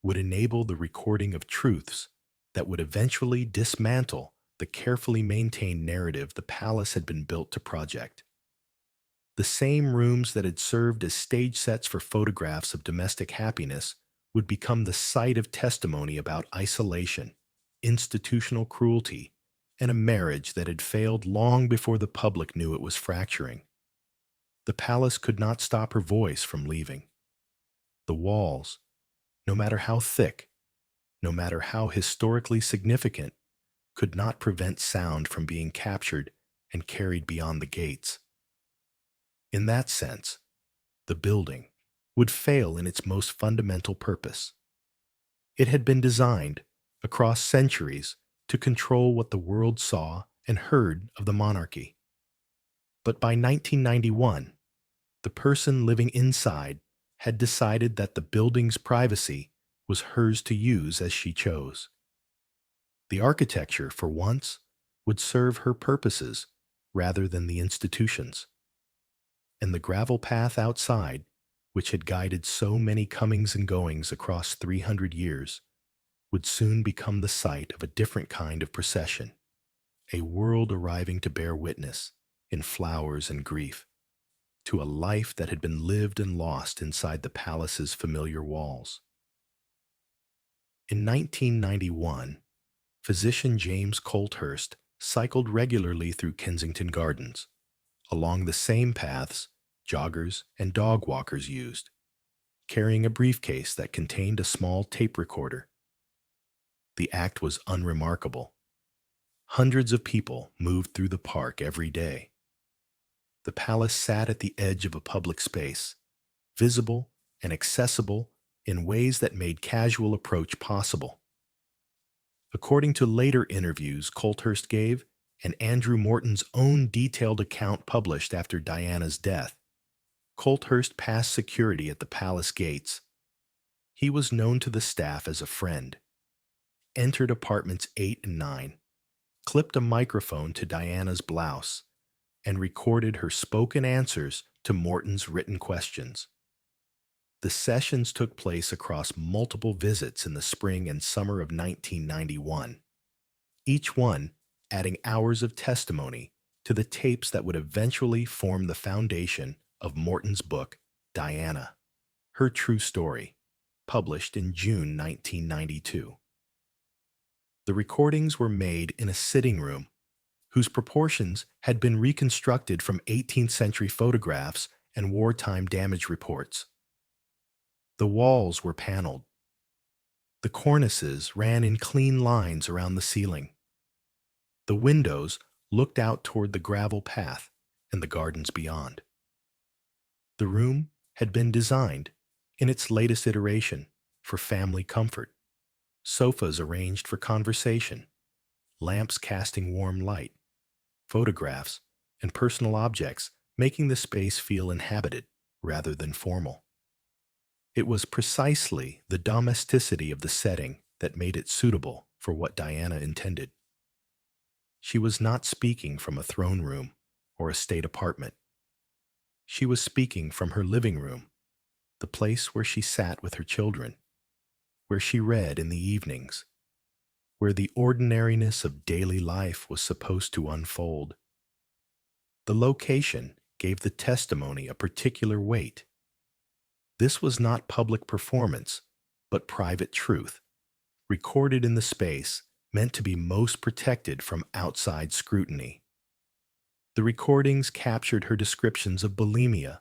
would enable the recording of truths that would eventually dismantle the carefully maintained narrative the palace had been built to project. The same rooms that had served as stage sets for photographs of domestic happiness would become the site of testimony about isolation, institutional cruelty, and a marriage that had failed long before the public knew it was fracturing. The palace could not stop her voice from leaving. The walls, no matter how thick, no matter how historically significant, could not prevent sound from being captured and carried beyond the gates. In that sense, the building would fail in its most fundamental purpose. It had been designed, across centuries, to control what the world saw and heard of the monarchy. But by 1991, the person living inside had decided that the building's privacy was hers to use as she chose. The architecture, for once, would serve her purposes rather than the institutions. And the gravel path outside, which had guided so many comings and goings across 300 years, would soon become the site of a different kind of procession, a world arriving to bear witness, in flowers and grief, to a life that had been lived and lost inside the palace's familiar walls. In 1991, physician James Colthurst cycled regularly through Kensington Gardens, along the same paths joggers and dog walkers used, carrying a briefcase that contained a small tape recorder. The act was unremarkable. Hundreds of people moved through the park every day. The palace sat at the edge of a public space, visible and accessible in ways that made casual approach possible. According to later interviews Colthurst gave and Andrew Morton's own detailed account published after Diana's death, Colthurst passed security at the palace gates. He was known to the staff as a friend, entered apartments 8 and 9, clipped a microphone to Diana's blouse, and recorded her spoken answers to Morton's written questions. The sessions took place across multiple visits in the spring and summer of 1991, each one adding hours of testimony to the tapes that would eventually form the foundation of Morton's book, Diana, Her True Story, published in June 1992. The recordings were made in a sitting room whose proportions had been reconstructed from 18th century photographs and wartime damage reports. The walls were paneled. The cornices ran in clean lines around the ceiling. The windows looked out toward the gravel path and the gardens beyond. The room had been designed, in its latest iteration, for family comfort. Sofas arranged for conversation, lamps casting warm light, photographs, and personal objects making the space feel inhabited rather than formal. It was precisely the domesticity of the setting that made it suitable for what Diana intended. She was not speaking from a throne room or a state apartment. She was speaking from her living room, the place where she sat with her children, where she read in the evenings, where the ordinariness of daily life was supposed to unfold. The location gave the testimony a particular weight. This was not public performance, but private truth, recorded in the space meant to be most protected from outside scrutiny. The recordings captured her descriptions of bulimia,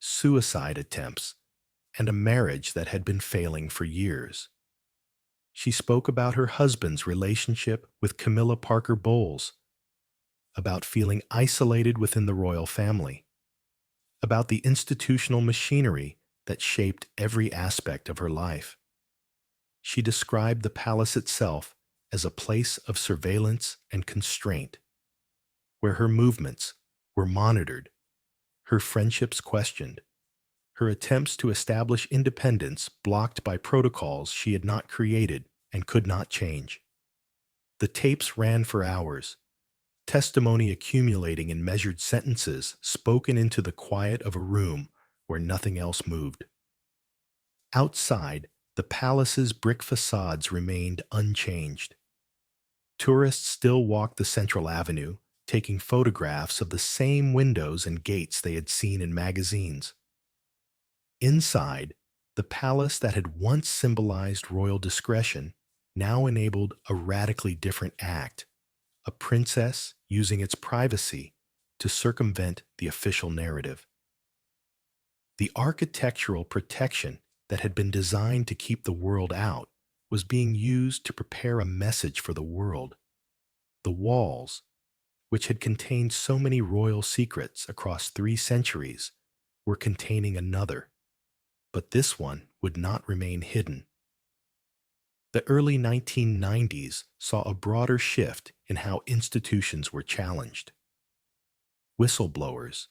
suicide attempts, and a marriage that had been failing for years. She spoke about her husband's relationship with Camilla Parker Bowles, about feeling isolated within the royal family, about the institutional machinery that shaped every aspect of her life. She described the palace itself as a place of surveillance and constraint, where her movements were monitored, her friendships questioned, her attempts to establish independence blocked by protocols she had not created and could not change. The tapes ran for hours, testimony accumulating in measured sentences spoken into the quiet of a room where nothing else moved. Outside, the palace's brick facades remained unchanged. Tourists still walked the central avenue, taking photographs of the same windows and gates they had seen in magazines. Inside, the palace that had once symbolized royal discretion now enabled a radically different act, a princess using its privacy to circumvent the official narrative. The architectural protection that had been designed to keep the world out was being used to prepare a message for the world. The walls, which had contained so many royal secrets across 3 centuries, were containing another, but this one would not remain hidden. The early 1990s saw a broader shift in how institutions were challenged. Whistleblowers,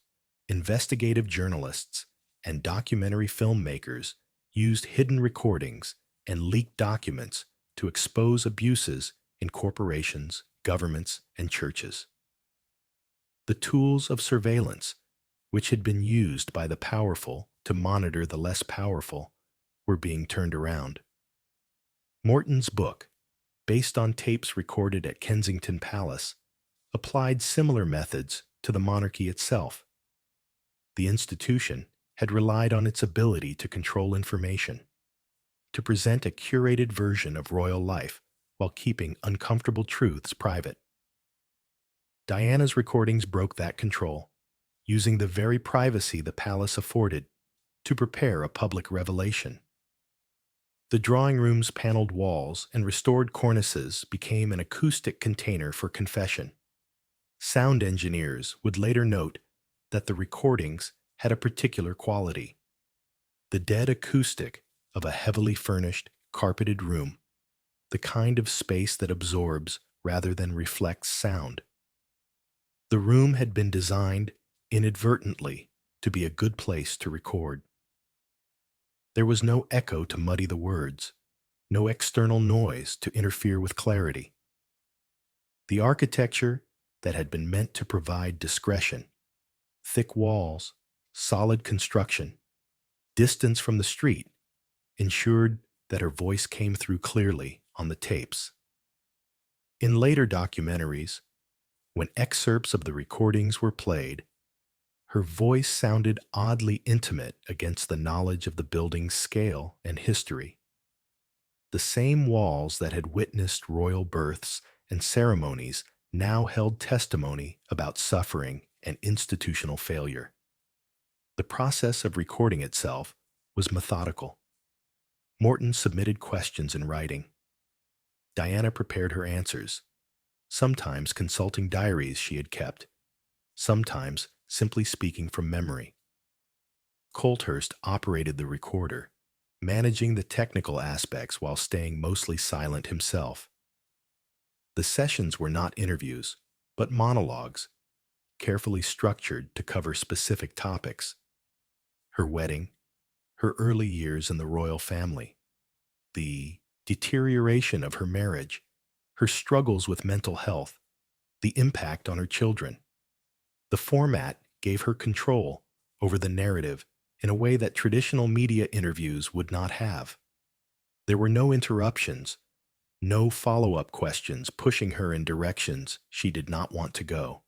investigative journalists, and documentary filmmakers used hidden recordings and leaked documents to expose abuses in corporations, governments, and churches. The tools of surveillance, which had been used by the powerful to monitor the less powerful, were being turned around. Morton's book, based on tapes recorded at Kensington Palace, applied similar methods to the monarchy itself. The institution had relied on its ability to control information, to present a curated version of royal life while keeping uncomfortable truths private. Diana's recordings broke that control, using the very privacy the palace afforded to prepare a public revelation. The drawing room's paneled walls and restored cornices became an acoustic container for confession. Sound engineers would later note that the recordings had a particular quality: the dead acoustic of a heavily furnished, carpeted room, the kind of space that absorbs rather than reflects sound. The room had been designed inadvertently to be a good place to record. There was no echo to muddy the words, no external noise to interfere with clarity. The architecture that had been meant to provide discretion, thick walls, solid construction, distance from the street, ensured that her voice came through clearly on the tapes. In later documentaries, when excerpts of the recordings were played, her voice sounded oddly intimate against the knowledge of the building's scale and history. The same walls that had witnessed royal births and ceremonies now held testimony about suffering and institutional failure. The process of recording itself was methodical. Morton submitted questions in writing. Diana prepared her answers, sometimes consulting diaries she had kept, sometimes simply speaking from memory. Colthurst operated the recorder, managing the technical aspects while staying mostly silent himself. The sessions were not interviews, but monologues, carefully structured to cover specific topics: her wedding, her early years in the royal family, the deterioration of her marriage, her struggles with mental health, the impact on her children. The format gave her control over the narrative in a way that traditional media interviews would not have. There were no interruptions, no follow-up questions pushing her in directions she did not want to go,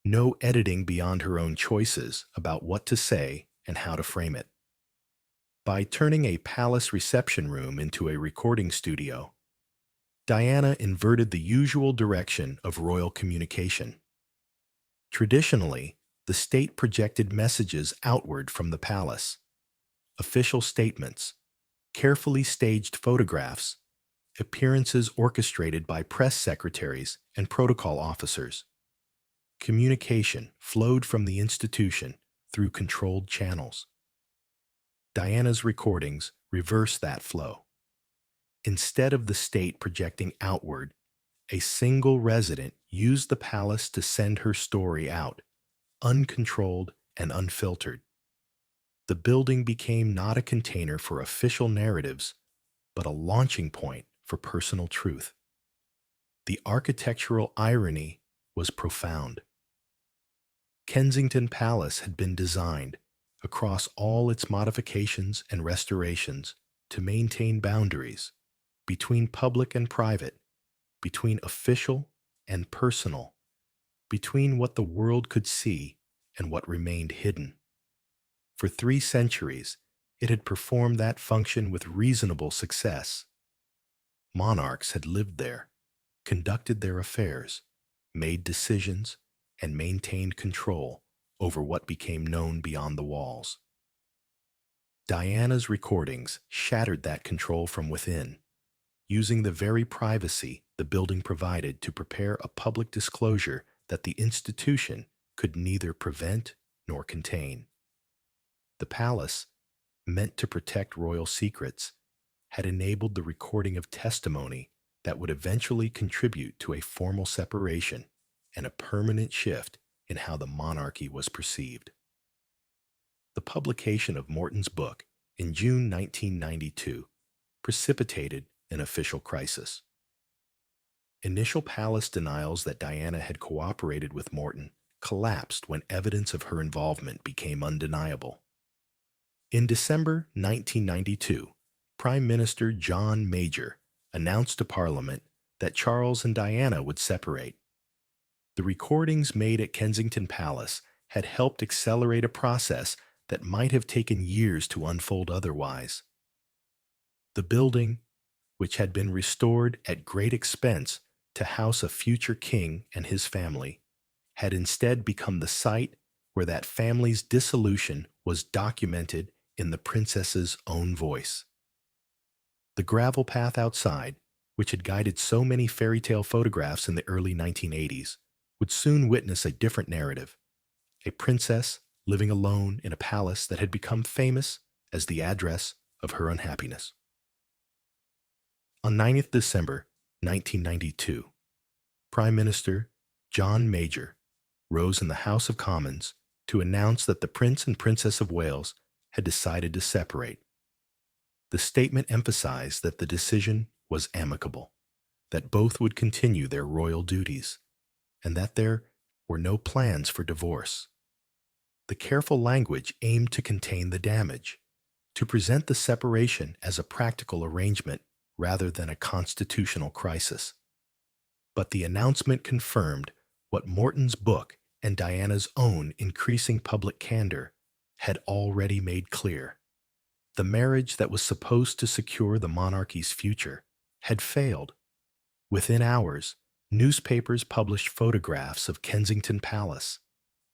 no editing beyond her own choices about what to say and how to frame it. By turning a palace reception room into a recording studio, Diana inverted the usual direction of royal communication. Traditionally, the state projected messages outward from the palace: official statements, carefully staged photographs, appearances orchestrated by press secretaries and protocol officers. Communication flowed from the institution through controlled channels. Diana's recordings reversed that flow. Instead of the state projecting outward, a single resident used the palace to send her story out, uncontrolled and unfiltered. The building became not a container for official narratives, but a launching point for personal truth. The architectural irony was profound. Kensington Palace had been designed, across all its modifications and restorations to maintain boundaries between public and private, between official and personal, between what the world could see and what remained hidden. For 3 centuries, it had performed that function with reasonable success. Monarchs had lived there, conducted their affairs, made decisions, and maintained control over what became known beyond the walls. Diana's recordings shattered that control from within, using the very privacy the building provided to prepare a public disclosure that the institution could neither prevent nor contain. The palace, meant to protect royal secrets, had enabled the recording of testimony that would eventually contribute to a formal separation and a permanent shift in how the monarchy was perceived. The publication of Morton's book in June 1992 precipitated an official crisis. Initial palace denials that Diana had cooperated with Morton collapsed when evidence of her involvement became undeniable. In December 1992, Prime Minister John Major announced to Parliament that Charles and Diana would separate. The recordings made at Kensington Palace had helped accelerate a process that might have taken years to unfold otherwise. The building, which had been restored at great expense to house a future king and his family, had instead become the site where that family's dissolution was documented in the princess's own voice. The gravel path outside, which had guided so many fairy tale photographs in the early 1980s, would soon witness a different narrative, a princess living alone in a palace that had become famous as the address of her unhappiness. On 9th December 1992, Prime Minister John Major rose in the House of Commons to announce that the Prince and Princess of Wales had decided to separate. The statement emphasized that the decision was amicable, that both would continue their royal duties, and that there were no plans for divorce. The careful language aimed to contain the damage, to present the separation as a practical arrangement rather than a constitutional crisis. But the announcement confirmed what Morton's book and Diana's own increasing public candor had already made clear. The marriage that was supposed to secure the monarchy's future had failed. Within hours, newspapers published photographs of Kensington Palace,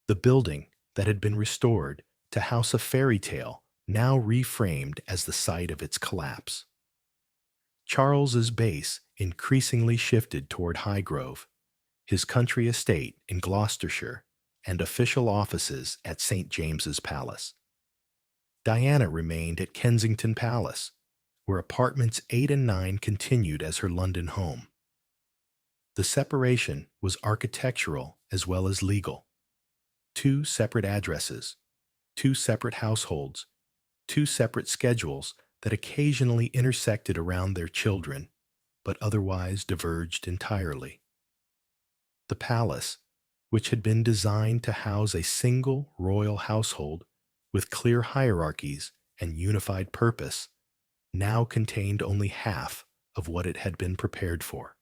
the building that had been restored to house a fairy tale now reframed as the site of its collapse. Charles's base increasingly shifted toward Highgrove, his country estate in Gloucestershire, and official offices at St. James's Palace. Diana remained at Kensington Palace, where apartments 8 and 9 continued as her London home. The separation was architectural as well as legal. 2 separate addresses, 2 separate households, 2 separate schedules that occasionally intersected around their children, but otherwise diverged entirely. The palace, which had been designed to house a single royal household with clear hierarchies and unified purpose, now contained only half of what it had been prepared for.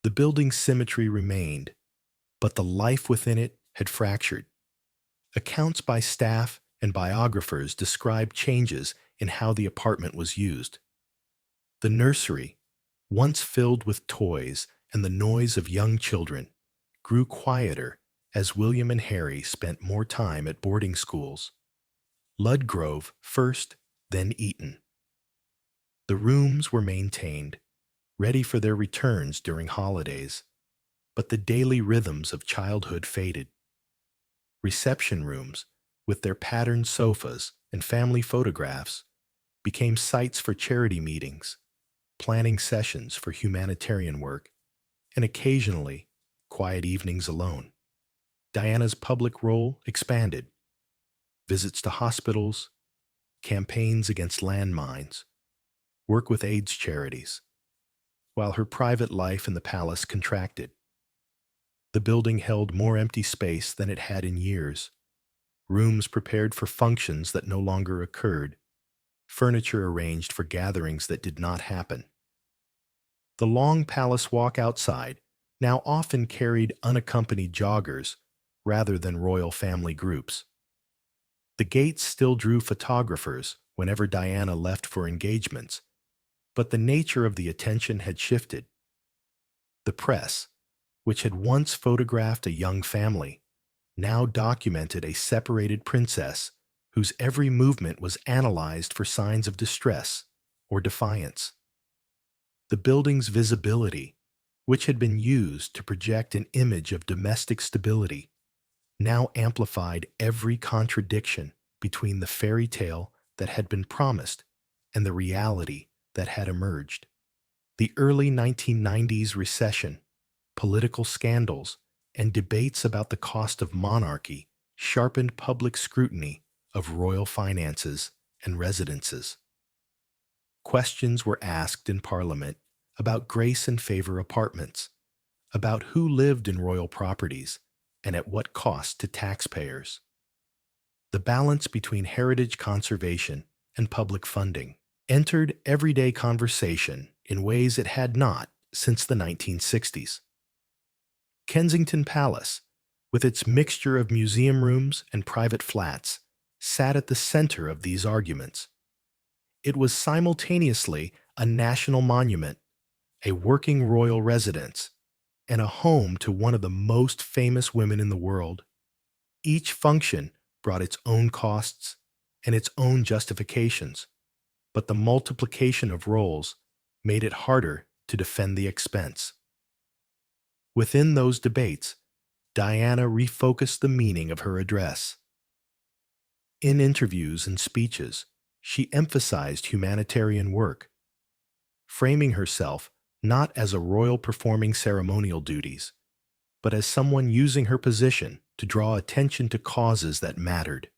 The building's symmetry remained, but the life within it had fractured. Accounts by staff and biographers described changes in how the apartment was used. The nursery, once filled with toys and the noise of young children, grew quieter as William and Harry spent more time at boarding schools. Ludgrove first, then Eton. The rooms were maintained, ready for their returns during holidays, but the daily rhythms of childhood faded. Reception rooms, with their patterned sofas and family photographs, became sites for charity meetings, planning sessions for humanitarian work, and occasionally quiet evenings alone. Diana's public role expanded. Visits to hospitals, campaigns against landmines, work with AIDS charities, while her private life in the palace contracted. The building held more empty space than it had in years. rooms prepared for functions that no longer occurred, furniture arranged for gatherings that did not happen. The long palace walk outside now often carried unaccompanied joggers rather than royal family groups. The gates still drew photographers whenever Diana left for engagements, but the nature of the attention had shifted. The press, which had once photographed a young family, now documented a separated princess whose every movement was analyzed for signs of distress or defiance. The building's visibility, which had been used to project an image of domestic stability, now amplified every contradiction between the fairy tale that had been promised and the reality that had emerged. The early 1990s recession, political scandals, and debates about the cost of monarchy sharpened public scrutiny of royal finances and residences. Questions were asked in Parliament about grace and favor apartments, about who lived in royal properties, and at what cost to taxpayers. The balance between heritage conservation and public funding entered everyday conversation in ways it had not since the 1960s. Kensington Palace, with its mixture of museum rooms and private flats, sat at the center of these arguments. It was simultaneously a national monument, a working royal residence, and a home to one of the most famous women in the world. Each function brought its own costs and its own justifications, but the multiplication of roles made it harder to defend the expense. Within those debates, Diana refocused the meaning of her address. In interviews and speeches, she emphasized humanitarian work, framing herself not as a royal performing ceremonial duties, but as someone using her position to draw attention to causes that mattered.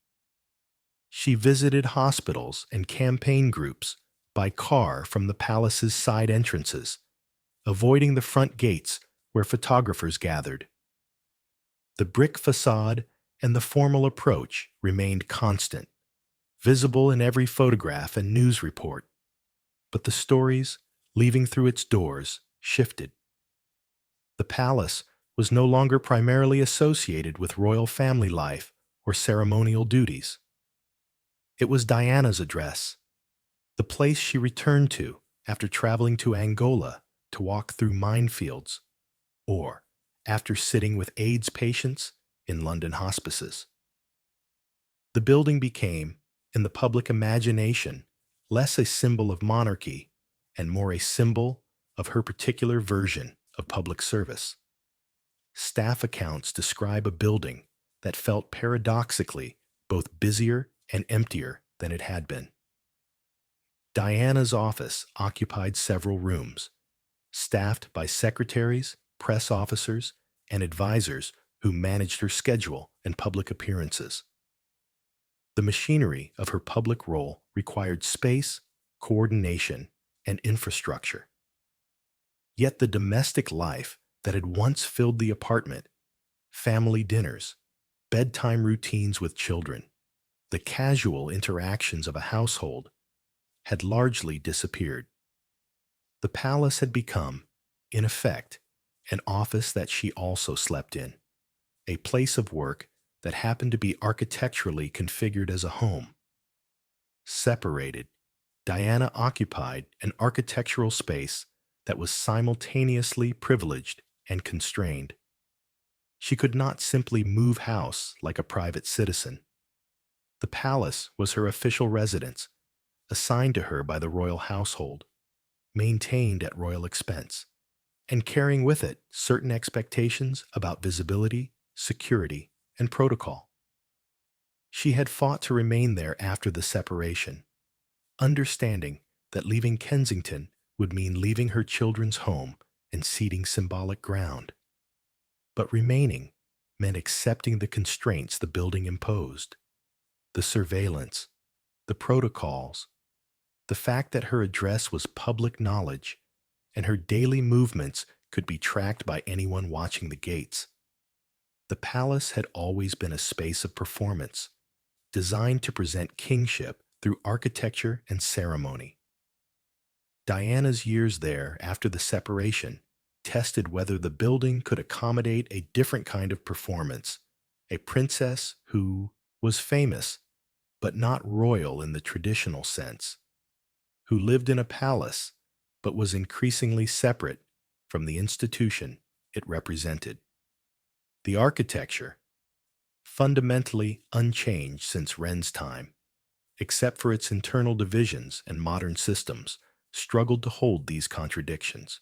She visited hospitals and campaign groups by car from the palace's side entrances, avoiding the front gates where photographers gathered. The brick facade and the formal approach remained constant, visible in every photograph and news report, but the stories, leaving through its doors, shifted. The palace was no longer primarily associated with royal family life or ceremonial duties. It was Diana's address, the place she returned to after traveling to Angola to walk through minefields, or after sitting with AIDS patients in London hospices. The building became, in the public imagination, less a symbol of monarchy and more a symbol of her particular version of public service. Staff accounts describe a building that felt paradoxically both busier and emptier than it had been. Diana's office occupied several rooms, staffed by secretaries, press officers, and advisors who managed her schedule and public appearances. The machinery of her public role required space, coordination, and infrastructure. Yet the domestic life that had once filled the apartment, family dinners, bedtime routines with children, the casual interactions of a household, had largely disappeared. The palace had become, in effect, an office that she also slept in, a place of work that happened to be architecturally configured as a home. Separated, Diana occupied an architectural space that was simultaneously privileged and constrained. She could not simply move house like a private citizen. The palace was her official residence, assigned to her by the royal household, maintained at royal expense, and carrying with it certain expectations about visibility, security, and protocol. She had fought to remain there after the separation, understanding that leaving Kensington would mean leaving her children's home and ceding symbolic ground. But remaining meant accepting the constraints the building imposed, the surveillance, the protocols, the fact that her address was public knowledge and her daily movements could be tracked by anyone watching the gates. The palace had always been a space of performance, designed to present kingship through architecture and ceremony. Diana's years there after the separation tested whether the building could accommodate a different kind of performance, a princess who was famous, but not royal in the traditional sense, who lived in a palace, but was increasingly separate from the institution it represented. The architecture, fundamentally unchanged since Wren's time, except for its internal divisions and modern systems, struggled to hold these contradictions.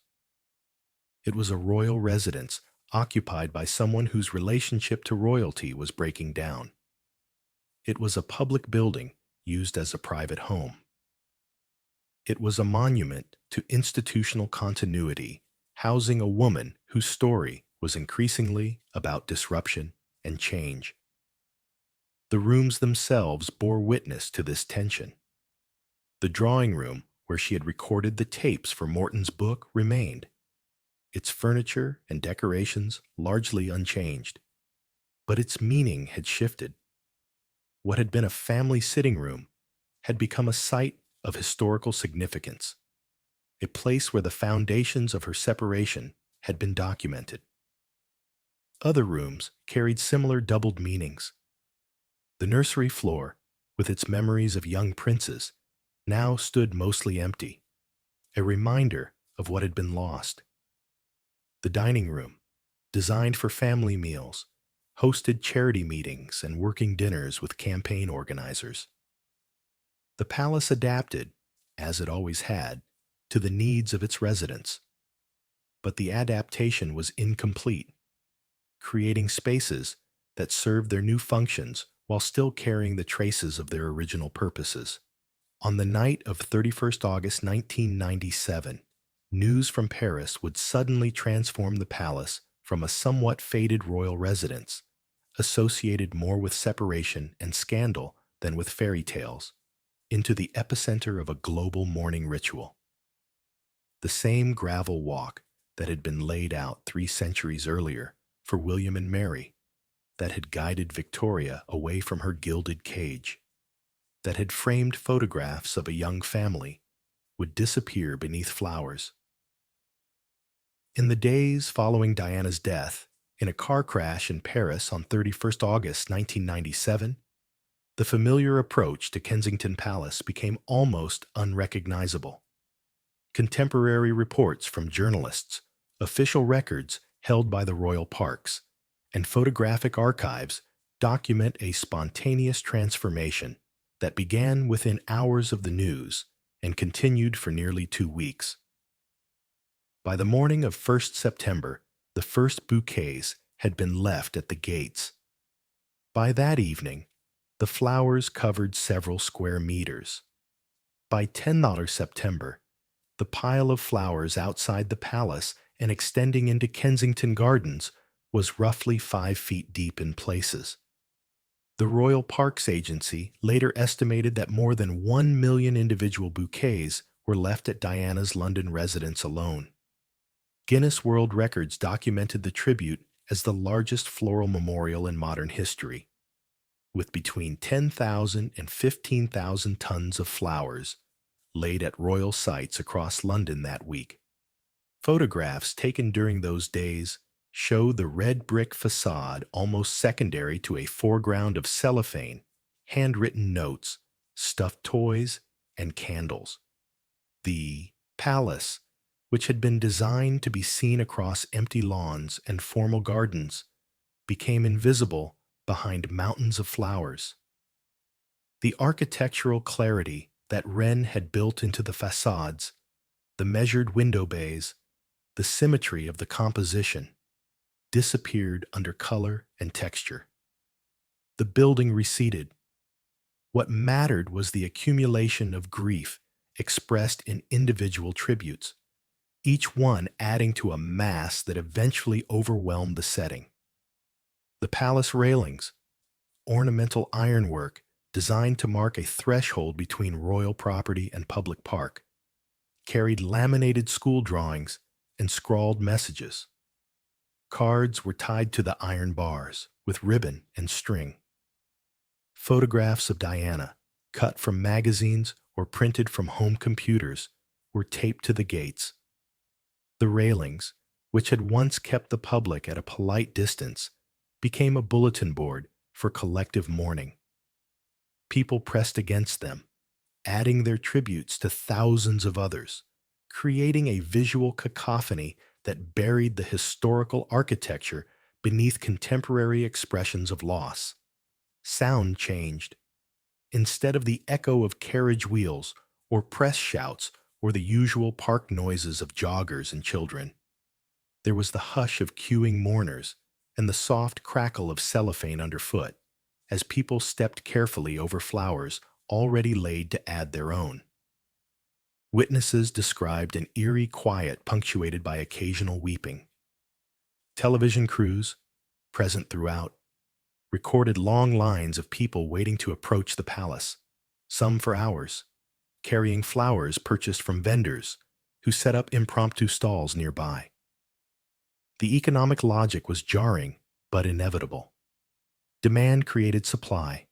It was a royal residence occupied by someone whose relationship to royalty was breaking down. It was a public building used as a private home. It was a monument to institutional continuity, housing a woman whose story was increasingly about disruption and change. The rooms themselves bore witness to this tension. The drawing room, where she had recorded the tapes for Morton's book, remained, its furniture and decorations largely unchanged. But its meaning had shifted. What had been a family sitting room had become a site of historical significance, a place where the foundations of her separation had been documented. Other rooms carried similar doubled meanings. The nursery floor, with its memories of young princes, now stood mostly empty, a reminder of what had been lost. The dining room, designed for family meals, hosted charity meetings and working dinners with campaign organizers. The palace adapted, as it always had, to the needs of its residents. But the adaptation was incomplete, creating spaces that served their new functions while still carrying the traces of their original purposes. On the night of 31st August 1997, news from Paris would suddenly transform the palace from a somewhat faded royal residence, associated more with separation and scandal than with fairy tales, into the epicenter of a global mourning ritual. The same gravel walk that had been laid out 3 centuries earlier for William and Mary, that had guided Victoria away from her gilded cage, that had framed photographs of a young family, would disappear beneath flowers. In the days following Diana's death, in a car crash in Paris on 31st August 1997, the familiar approach to Kensington Palace became almost unrecognizable. Contemporary reports from journalists, official records held by the royal parks, and photographic archives document a spontaneous transformation that began within hours of the news and continued for nearly 2 weeks. By the morning of 1st September, the first bouquets had been left at the gates. By that evening, the flowers covered several square meters. By 10th September, the pile of flowers outside the palace and extending into Kensington Gardens was roughly 5 feet deep in places. The Royal Parks Agency later estimated that more than 1 million individual bouquets were left at Diana's London residence alone. Guinness World Records documented the tribute as the largest floral memorial in modern history, with between 10,000 and 15,000 tons of flowers laid at royal sites across London that week. Photographs taken during those days show the red brick facade almost secondary to a foreground of cellophane, handwritten notes, stuffed toys, and candles. The palace, which had been designed to be seen across empty lawns and formal gardens, became invisible behind mountains of flowers. The architectural clarity that Wren had built into the facades, the measured window bays, the symmetry of the composition, disappeared under color and texture. The building receded. What mattered was the accumulation of grief expressed in individual tributes, each one adding to a mass that eventually overwhelmed the setting. The palace railings, ornamental ironwork designed to mark a threshold between royal property and public park, carried laminated school drawings and scrawled messages. Cards were tied to the iron bars with ribbon and string. Photographs of Diana, cut from magazines or printed from home computers, were taped to the gates. The railings, which had once kept the public at a polite distance, became a bulletin board for collective mourning. People pressed against them, adding their tributes to thousands of others, creating a visual cacophony that buried the historical architecture beneath contemporary expressions of loss. Sound changed. Instead of the echo of carriage wheels or press shouts or the usual park noises of joggers and children, there was the hush of queuing mourners and the soft crackle of cellophane underfoot as people stepped carefully over flowers already laid to add their own. Witnesses described an eerie quiet punctuated by occasional weeping. Television crews, present throughout, recorded long lines of people waiting to approach the palace, some for hours, carrying flowers purchased from vendors who set up impromptu stalls nearby. The economic logic was jarring but inevitable. Demand created supply,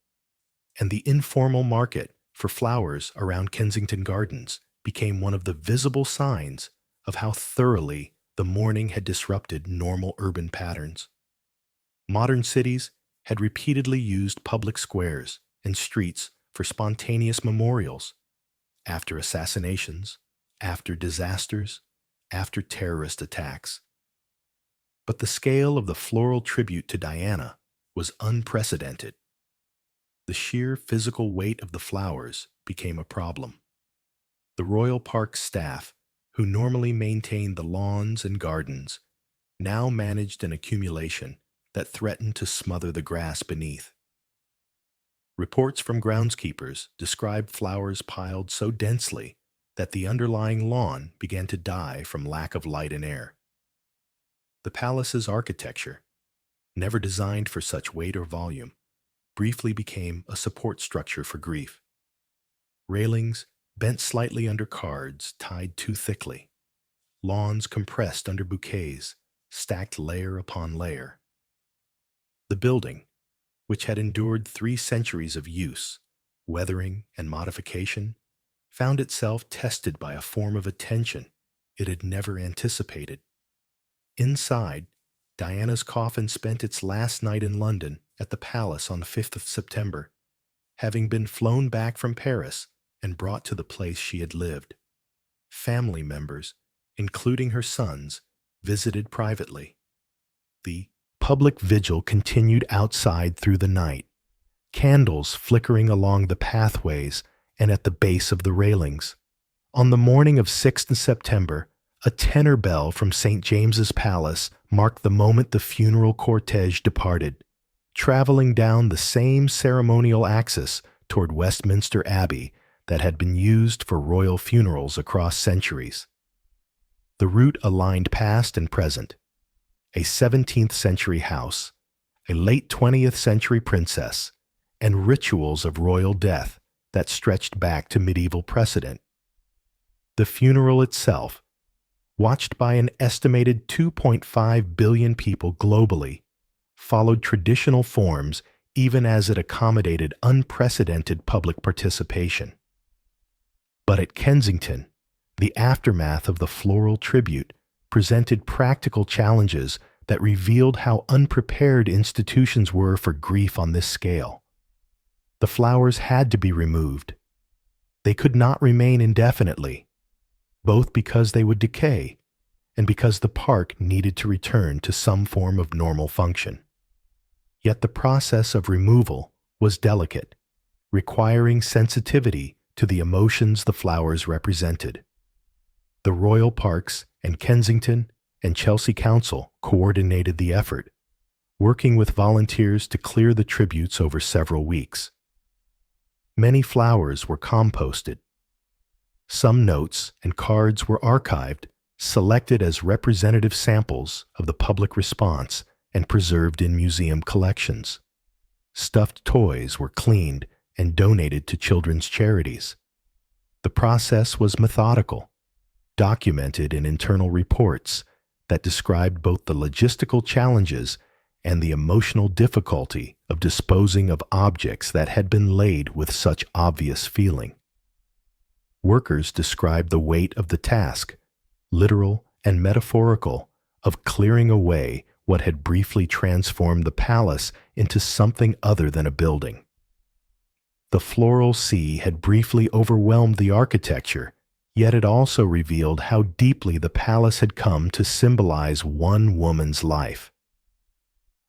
and the informal market for flowers around Kensington Gardens became one of the visible signs of how thoroughly the mourning had disrupted normal urban patterns. Modern cities had repeatedly used public squares and streets for spontaneous memorials after assassinations, after disasters, after terrorist attacks. But the scale of the floral tribute to Diana was unprecedented. The sheer physical weight of the flowers became a problem. The Royal Park staff, who normally maintained the lawns and gardens, now managed an accumulation that threatened to smother the grass beneath. Reports from groundskeepers described flowers piled so densely that the underlying lawn began to die from lack of light and air. The palace's architecture, never designed for such weight or volume, briefly became a support structure for grief. Railings bent slightly under cards tied too thickly, lawns compressed under bouquets, stacked layer upon layer. The building, which had endured 3 centuries of use, weathering, and modification, found itself tested by a form of attention it had never anticipated. Inside, Diana's coffin spent its last night in London at the palace on the 5th of September, having been flown back from Paris and brought to the place she had lived. Family members, including her sons, visited privately. The public vigil continued outside through the night, candles flickering along the pathways and at the base of the railings. On the morning of 6th September, a tenor bell from St. James's Palace marked the moment the funeral cortege departed, traveling down the same ceremonial axis toward Westminster Abbey that had been used for royal funerals across centuries. The route aligned past and present, a 17th century house, a late 20th century princess, and rituals of royal death that stretched back to medieval precedent. The funeral itself, watched by an estimated 2.5 billion people globally, followed traditional forms even as it accommodated unprecedented public participation. But at Kensington, the aftermath of the floral tribute presented practical challenges that revealed how unprepared institutions were for grief on this scale. The flowers had to be removed. They could not remain indefinitely, both because they would decay and because the park needed to return to some form of normal function. Yet the process of removal was delicate, requiring sensitivity to the emotions the flowers represented. The Royal Parks and Kensington and Chelsea Council coordinated the effort, working with volunteers to clear the tributes over several weeks. Many flowers were composted. Some notes and cards were archived, selected as representative samples of the public response and preserved in museum collections. Stuffed toys were cleaned and donated to children's charities. The process was methodical, documented in internal reports that described both the logistical challenges and the emotional difficulty of disposing of objects that had been laid with such obvious feeling. Workers described the weight of the task, literal and metaphorical, of clearing away what had briefly transformed the palace into something other than a building. The floral sea had briefly overwhelmed the architecture, yet it also revealed how deeply the palace had come to symbolize one woman's life.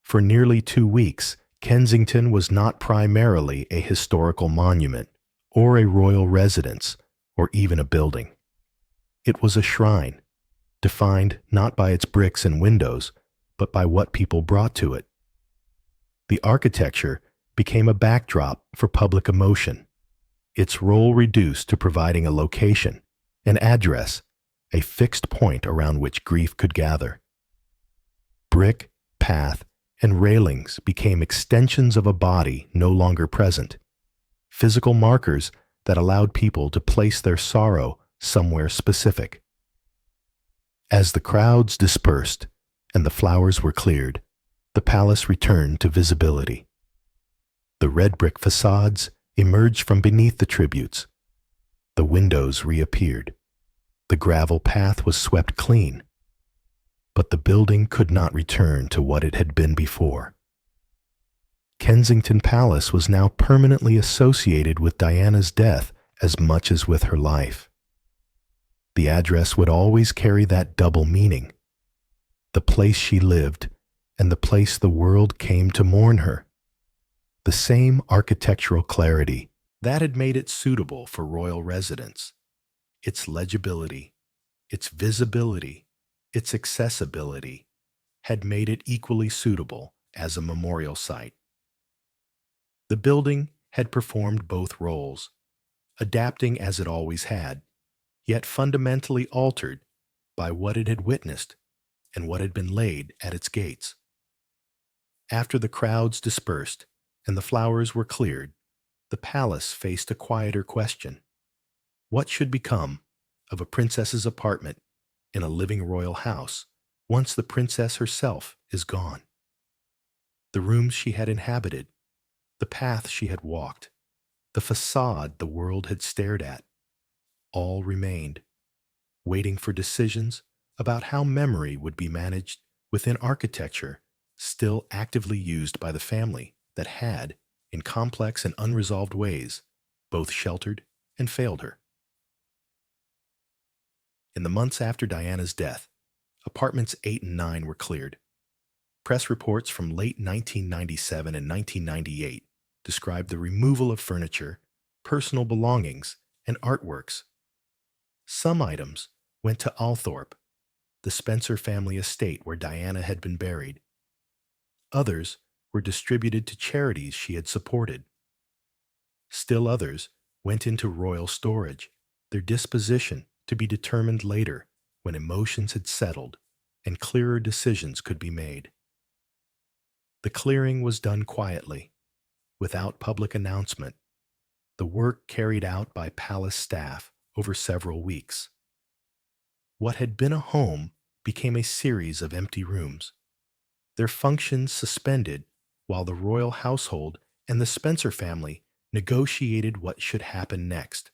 For nearly 2 weeks, Kensington was not primarily a historical monument, or a royal residence, or even a building. It was a shrine, defined not by its bricks and windows, but by what people brought to it. The architecture became a backdrop for public emotion, its role reduced to providing a location, an address, a fixed point around which grief could gather. Brick, path, and railings became extensions of a body no longer present, physical markers that allowed people to place their sorrow somewhere specific. As the crowds dispersed and the flowers were cleared, the palace returned to visibility. The red brick facades emerged from beneath the tributes. The windows reappeared. The gravel path was swept clean. But the building could not return to what it had been before. Kensington Palace was now permanently associated with Diana's death as much as with her life. The address would always carry that double meaning: the place she lived and the place the world came to mourn her. The same architectural clarity that had made it suitable for royal residence, its legibility, its visibility, its accessibility, had made it equally suitable as a memorial site. The building had performed both roles, adapting as it always had, yet fundamentally altered by what it had witnessed and what had been laid at its gates. After the crowds dispersed and the flowers were cleared, the palace faced a quieter question. What should become of a princess's apartment in a living royal house once the princess herself is gone? The rooms she had inhabited, the path she had walked, the facade the world had stared at, all remained, waiting for decisions about how memory would be managed within architecture still actively used by the family that had, in complex and unresolved ways, both sheltered and failed her. In the months after Diana's death, apartments 8 and 9 were cleared. Press reports from late 1997 and 1998 described the removal of furniture, personal belongings, and artworks. Some items went to Althorpe, the Spencer family estate where Diana had been buried. Others were distributed to charities she had supported. Still others went into royal storage, their disposition to be determined later when emotions had settled and clearer decisions could be made. The clearing was done quietly, without public announcement, the work carried out by palace staff over several weeks. What had been a home became a series of empty rooms, their functions suspended while the royal household and the Spencer family negotiated what should happen next.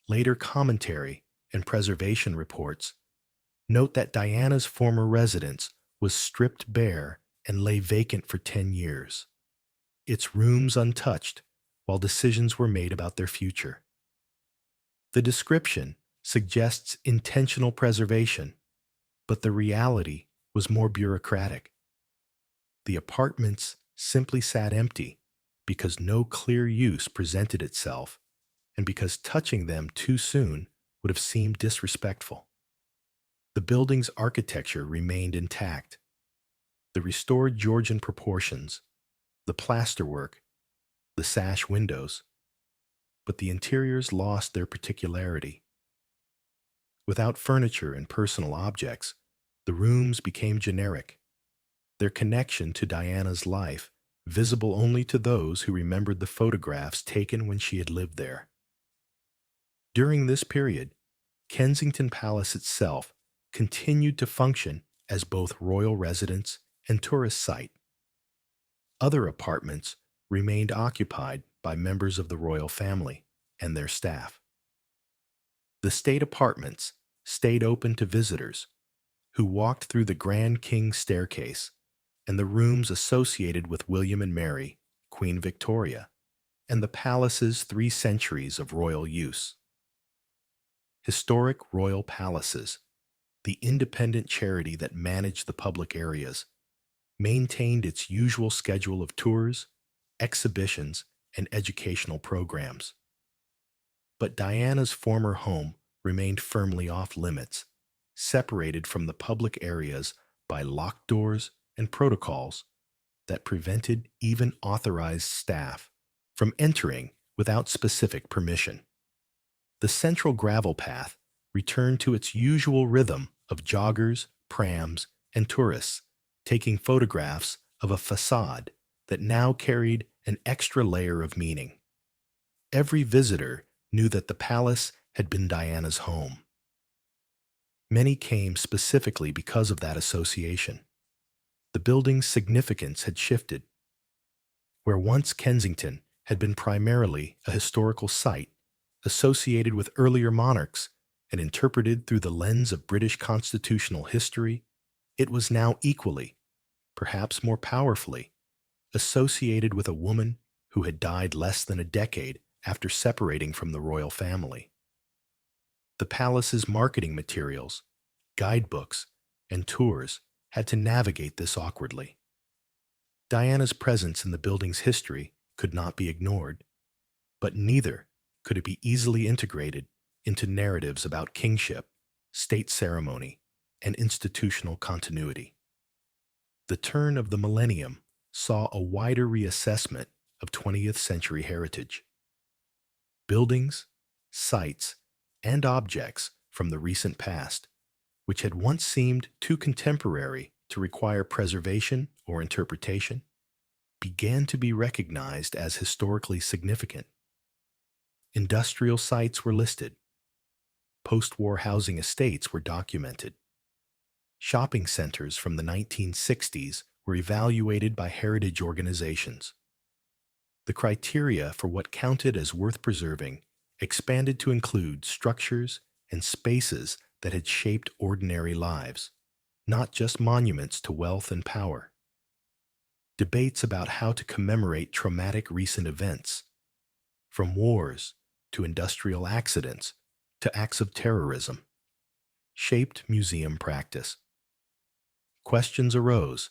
Later commentary and preservation reports note that Diana's former residence was stripped bare and lay vacant for 10 years, its rooms untouched while decisions were made about their future. The description suggests intentional preservation, but the reality was more bureaucratic. The apartments simply sat empty because no clear use presented itself and because touching them too soon would have seemed disrespectful. The building's architecture remained intact. The restored Georgian proportions, the plasterwork, the sash windows, but the interiors lost their particularity. Without furniture and personal objects, the rooms became generic, their connection to Diana's life visible only to those who remembered the photographs taken when she had lived there. During this period, Kensington Palace itself continued to function as both royal residence and tourist site. Other apartments remained occupied by members of the royal family and their staff. The state apartments stayed open to visitors who walked through the Grand King's staircase and the rooms associated with William and Mary, Queen Victoria, and the palace's 3 centuries of royal use. Historic royal palaces, the independent charity that managed the public areas, maintained its usual schedule of tours, exhibitions, and educational programs. But Diana's former home remained firmly off limits, separated from the public areas by locked doors and protocols that prevented even authorized staff from entering without specific permission. The central gravel path returned to its usual rhythm of joggers, prams, and tourists taking photographs of a facade that now carried an extra layer of meaning. Every visitor knew that the palace had been Diana's home. Many came specifically because of that association. The building's significance had shifted. Where once Kensington had been primarily a historical site associated with earlier monarchs and interpreted through the lens of British constitutional history, it was now equally, perhaps more powerfully, associated with a woman who had died less than a decade after separating from the royal family. The palace's marketing materials, guidebooks, and tours had to navigate this awkwardly. Diana's presence in the building's history could not be ignored, but neither could it be easily integrated into narratives about kingship, state ceremony, and institutional continuity. The turn of the millennium saw a wider reassessment of 20th century heritage. Buildings, sites, and objects from the recent past, which had once seemed too contemporary to require preservation or interpretation, began to be recognized as historically significant. Industrial sites were listed. Post-war housing estates were documented. Shopping centers from the 1960s were evaluated by heritage organizations. The criteria for what counted as worth preserving expanded to include structures and spaces that had shaped ordinary lives, not just monuments to wealth and power. Debates about how to commemorate traumatic recent events, from wars to industrial accidents to acts of terrorism, shaped museum practice. Questions arose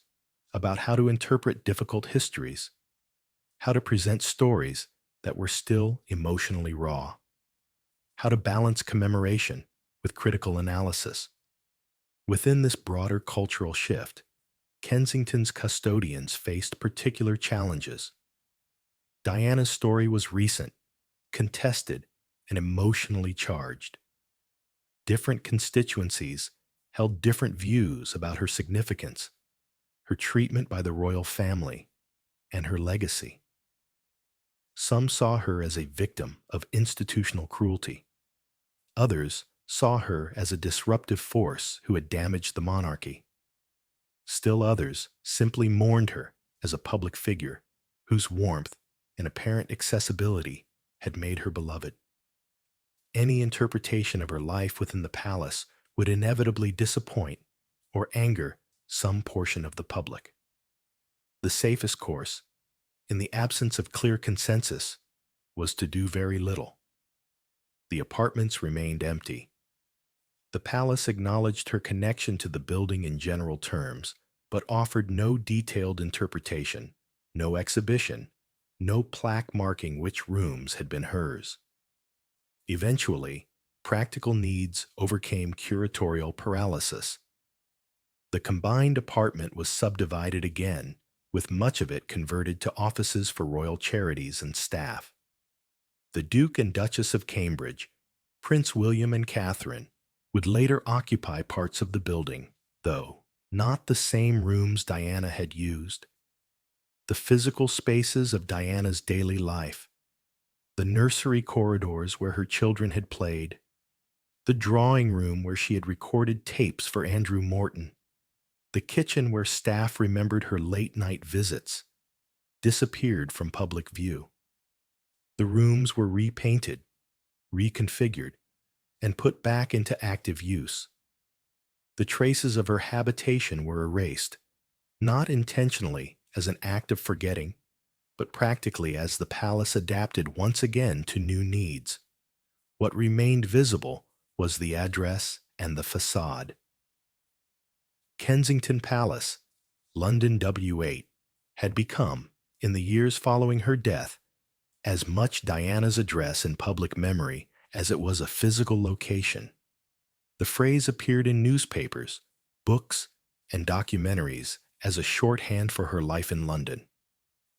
about how to interpret difficult histories, how to present stories that were still emotionally raw, how to balance commemoration with critical analysis. Within this broader cultural shift, Kensington's custodians faced particular challenges. Diana's story was recent, contested, and emotionally charged. Different constituencies held different views about her significance, her treatment by the royal family, and her legacy. Some saw her as a victim of institutional cruelty. Others saw her as a disruptive force who had damaged the monarchy. Still others simply mourned her as a public figure whose warmth and apparent accessibility had made her beloved. Any interpretation of her life within the palace would inevitably disappoint or anger some portion of the public. The safest course, in the absence of clear consensus, was to do very little. The apartments remained empty. The palace acknowledged her connection to the building in general terms, but offered no detailed interpretation, no exhibition, no plaque marking which rooms had been hers. Eventually, practical needs overcame curatorial paralysis. The combined apartment was subdivided again, with much of it converted to offices for royal charities and staff. The Duke and Duchess of Cambridge, Prince William and Catherine, would later occupy parts of the building, though not the same rooms Diana had used. The physical spaces of Diana's daily life, the nursery corridors where her children had played, the drawing room where she had recorded tapes for Andrew Morton, the kitchen where staff remembered her late-night visits, disappeared from public view. The rooms were repainted, reconfigured, and put back into active use. The traces of her habitation were erased, not intentionally as an act of forgetting, but practically as the palace adapted once again to new needs. What remained visible was the address and the facade. Kensington Palace, London W8, had become, in the years following her death, as much Diana's address in public memory as it was a physical location. The phrase appeared in newspapers, books, and documentaries as a shorthand for her life in London,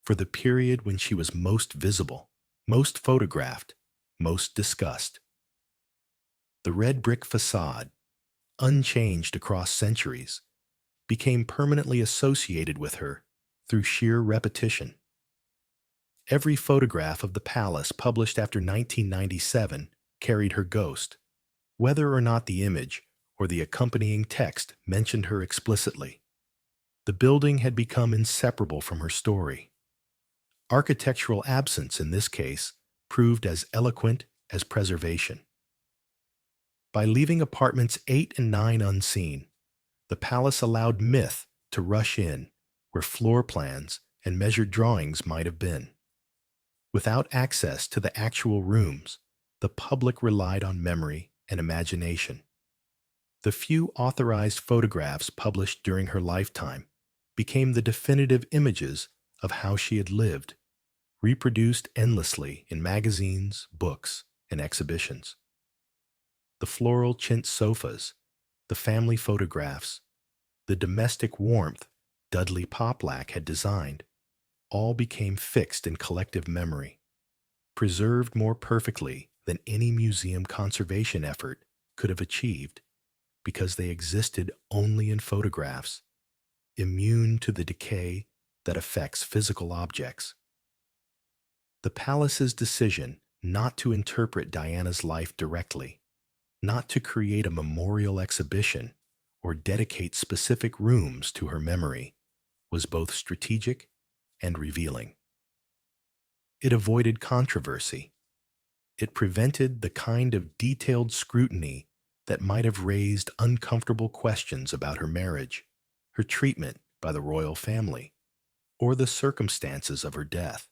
for the period when she was most visible, most photographed, most discussed. The red brick facade, unchanged across centuries, became permanently associated with her through sheer repetition. Every photograph of the palace published after 1997 carried her ghost, whether or not the image or the accompanying text mentioned her explicitly. The building had become inseparable from her story. Architectural absence, in this case, proved as eloquent as preservation. By leaving apartments 8 and 9 unseen, the palace allowed myth to rush in where floor plans and measured drawings might have been. Without access to the actual rooms, the public relied on memory and imagination. The few authorized photographs published during her lifetime became the definitive images of how she had lived, reproduced endlessly in magazines, books, and exhibitions. The floral chintz sofas, the family photographs, the domestic warmth Dudley Poplack had designed, all became fixed in collective memory, preserved more perfectly than any museum conservation effort could have achieved, because they existed only in photographs, immune to the decay that affects physical objects. The palace's decision not to interpret Diana's life directly, not to create a memorial exhibition or dedicate specific rooms to her memory, was both strategic and revealing. It avoided controversy. It prevented the kind of detailed scrutiny that might have raised uncomfortable questions about her marriage, her treatment by the royal family, or the circumstances of her death.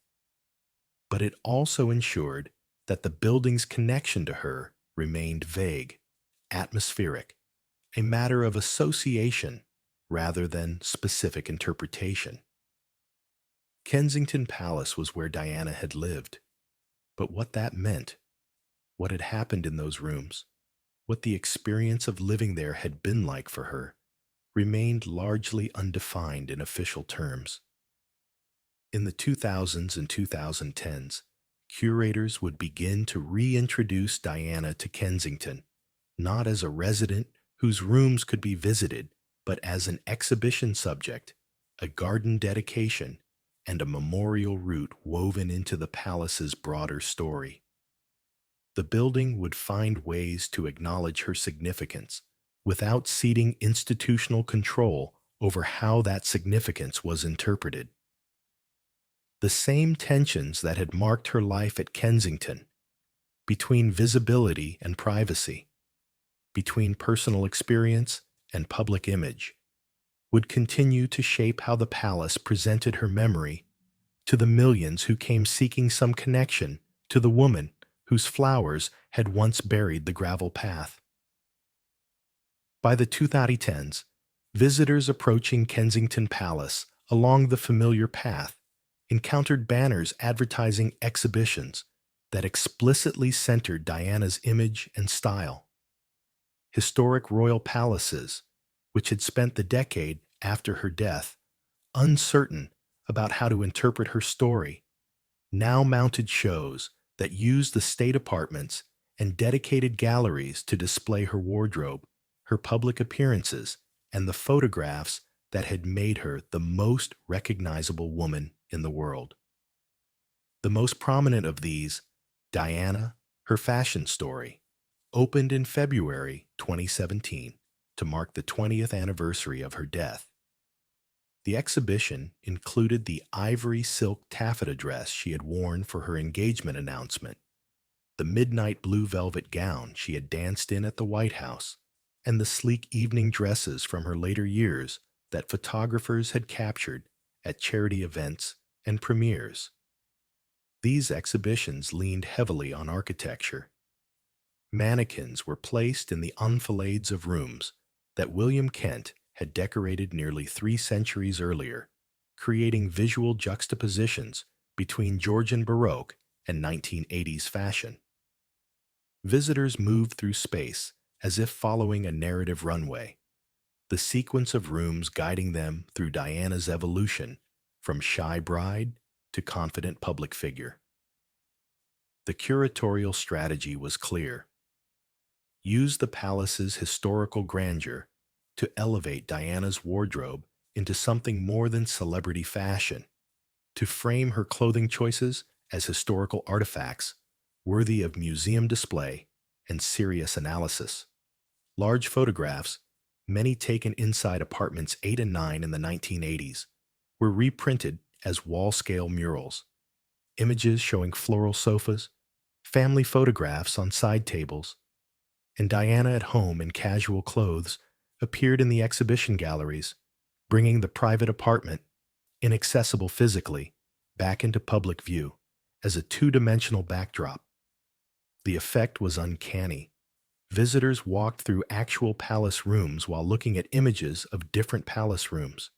But it also ensured that the building's connection to her remained vague, atmospheric, a matter of association rather than specific interpretation. Kensington Palace was where Diana had lived, but what that meant, what had happened in those rooms, what the experience of living there had been like for her, remained largely undefined in official terms. In the 2000s and 2010s, curators would begin to reintroduce Diana to Kensington, not as a resident whose rooms could be visited, but as an exhibition subject, a garden dedication, and a memorial route woven into the palace's broader story. The building would find ways to acknowledge her significance without ceding institutional control over how that significance was interpreted. The same tensions that had marked her life at Kensington, between visibility and privacy, between personal experience and public image, would continue to shape how the palace presented her memory to the millions who came seeking some connection to the woman whose flowers had once buried the gravel path. By the 2010s, visitors approaching Kensington Palace along the familiar path encountered banners advertising exhibitions that explicitly centered Diana's image and style. Historic royal palaces, which had spent the decade after her death uncertain about how to interpret her story, now mounted shows that used the state apartments and dedicated galleries to display her wardrobe, her public appearances, and the photographs that had made her the most recognizable woman in the world. The most prominent of these, Diana, Her Fashion Story, opened in February 2017 to mark the 20th anniversary of her death. The exhibition included the ivory silk taffeta dress she had worn for her engagement announcement, the midnight blue velvet gown she had danced in at the White House, and the sleek evening dresses from her later years that photographers had captured at charity events and premieres. These exhibitions leaned heavily on architecture. Mannequins were placed in the enfilades of rooms that William Kent had decorated nearly 3 centuries earlier, creating visual juxtapositions between Georgian Baroque and 1980s fashion. Visitors moved through space as if following a narrative runway, the sequence of rooms guiding them through Diana's evolution from shy bride to confident public figure. The curatorial strategy was clear. Use the palace's historical grandeur to elevate Diana's wardrobe into something more than celebrity fashion, to frame her clothing choices as historical artifacts worthy of museum display and serious analysis. Large photographs, many taken inside apartments 8 and 9 in the 1980s, were reprinted as wall-scale murals. Images showing floral sofas, family photographs on side tables, and Diana at home in casual clothes appeared in the exhibition galleries, bringing the private apartment, inaccessible physically, back into public view as a two-dimensional backdrop. The effect was uncanny. Visitors walked through actual palace rooms while looking at images of different palace rooms,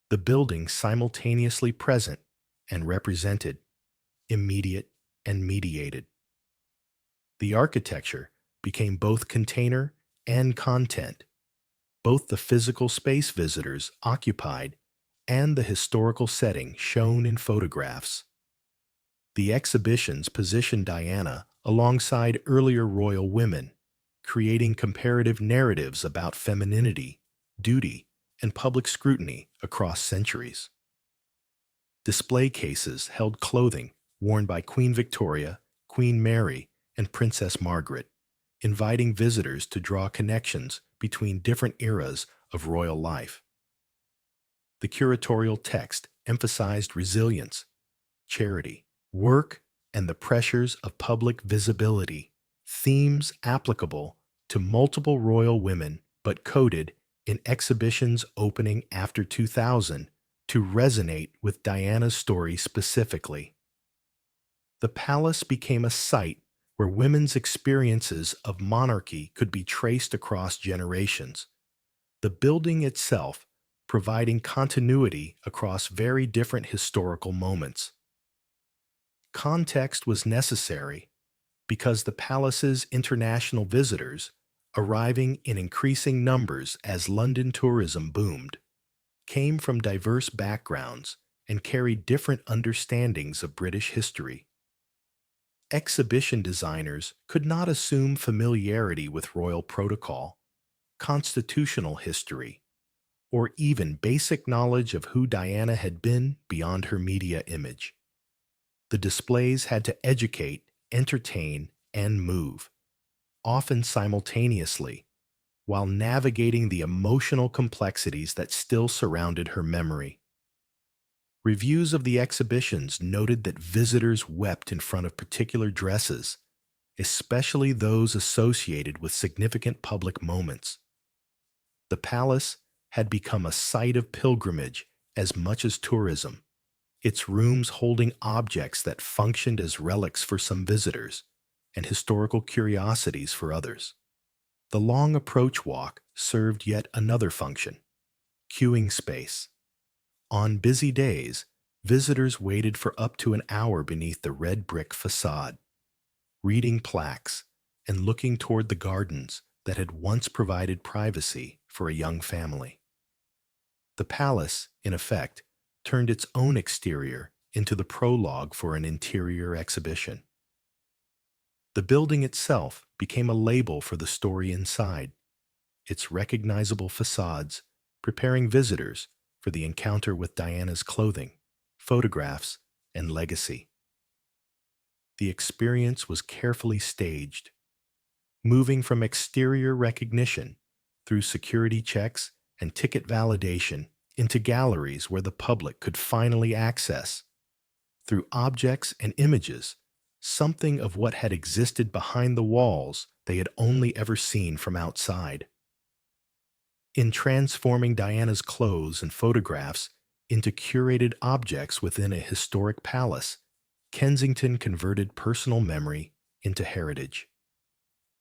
the building simultaneously present and represented, immediate and mediated. The architecture became both container and content, both the physical space visitors occupied and the historical setting shown in photographs. The exhibitions positioned Diana alongside earlier royal women, creating comparative narratives about femininity, duty, and public scrutiny across centuries. Display cases held clothing worn by Queen Victoria, Queen Mary, and Princess Margaret, inviting visitors to draw connections between different eras of royal life. The curatorial text emphasized resilience, charity, work, and the pressures of public visibility, themes applicable to multiple royal women but coded in exhibitions opening after 2000 to resonate with Diana's story specifically. The palace became a site where women's experiences of monarchy could be traced across generations, the building itself providing continuity across very different historical moments. Context was necessary because the palace's international visitors, arriving in increasing numbers as London tourism boomed, came from diverse backgrounds and carried different understandings of British history. Exhibition designers could not assume familiarity with royal protocol, constitutional history, or even basic knowledge of who Diana had been beyond her media image. The displays had to educate, entertain, and move, often simultaneously, while navigating the emotional complexities that still surrounded her memory. Reviews of the exhibitions noted that visitors wept in front of particular dresses, especially those associated with significant public moments. The palace had become a site of pilgrimage as much as tourism, its rooms holding objects that functioned as relics for some visitors and historical curiosities for others. The long approach walk served yet another function: queuing space. On busy days, visitors waited for up to an hour beneath the red brick facade, reading plaques and looking toward the gardens that had once provided privacy for a young family. The palace, in effect, turned its own exterior into the prologue for an interior exhibition. The building itself became a label for the story inside, its recognizable facades preparing visitors for the encounter with Diana's clothing, photographs, and legacy. The experience was carefully staged, moving from exterior recognition through security checks and ticket validation into galleries where the public could finally access, through objects and images, something of what had existed behind the walls they had only ever seen from outside. In transforming Diana's clothes and photographs into curated objects within a historic palace, Kensington converted personal memory into heritage.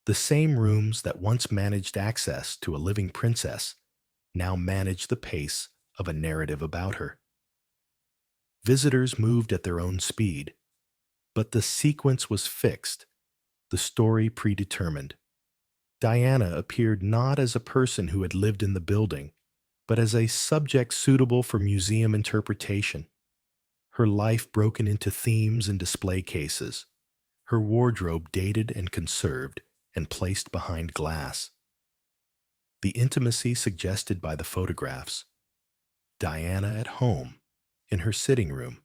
The same rooms that once managed access to a living princess now manage the pace of a narrative about her. Visitors moved at their own speed, but the sequence was fixed, the story predetermined. Diana appeared not as a person who had lived in the building, but as a subject suitable for museum interpretation. Her life broken into themes and display cases, her wardrobe dated and conserved and placed behind glass. The intimacy suggested by the photographs. Diana at home, in her sitting room,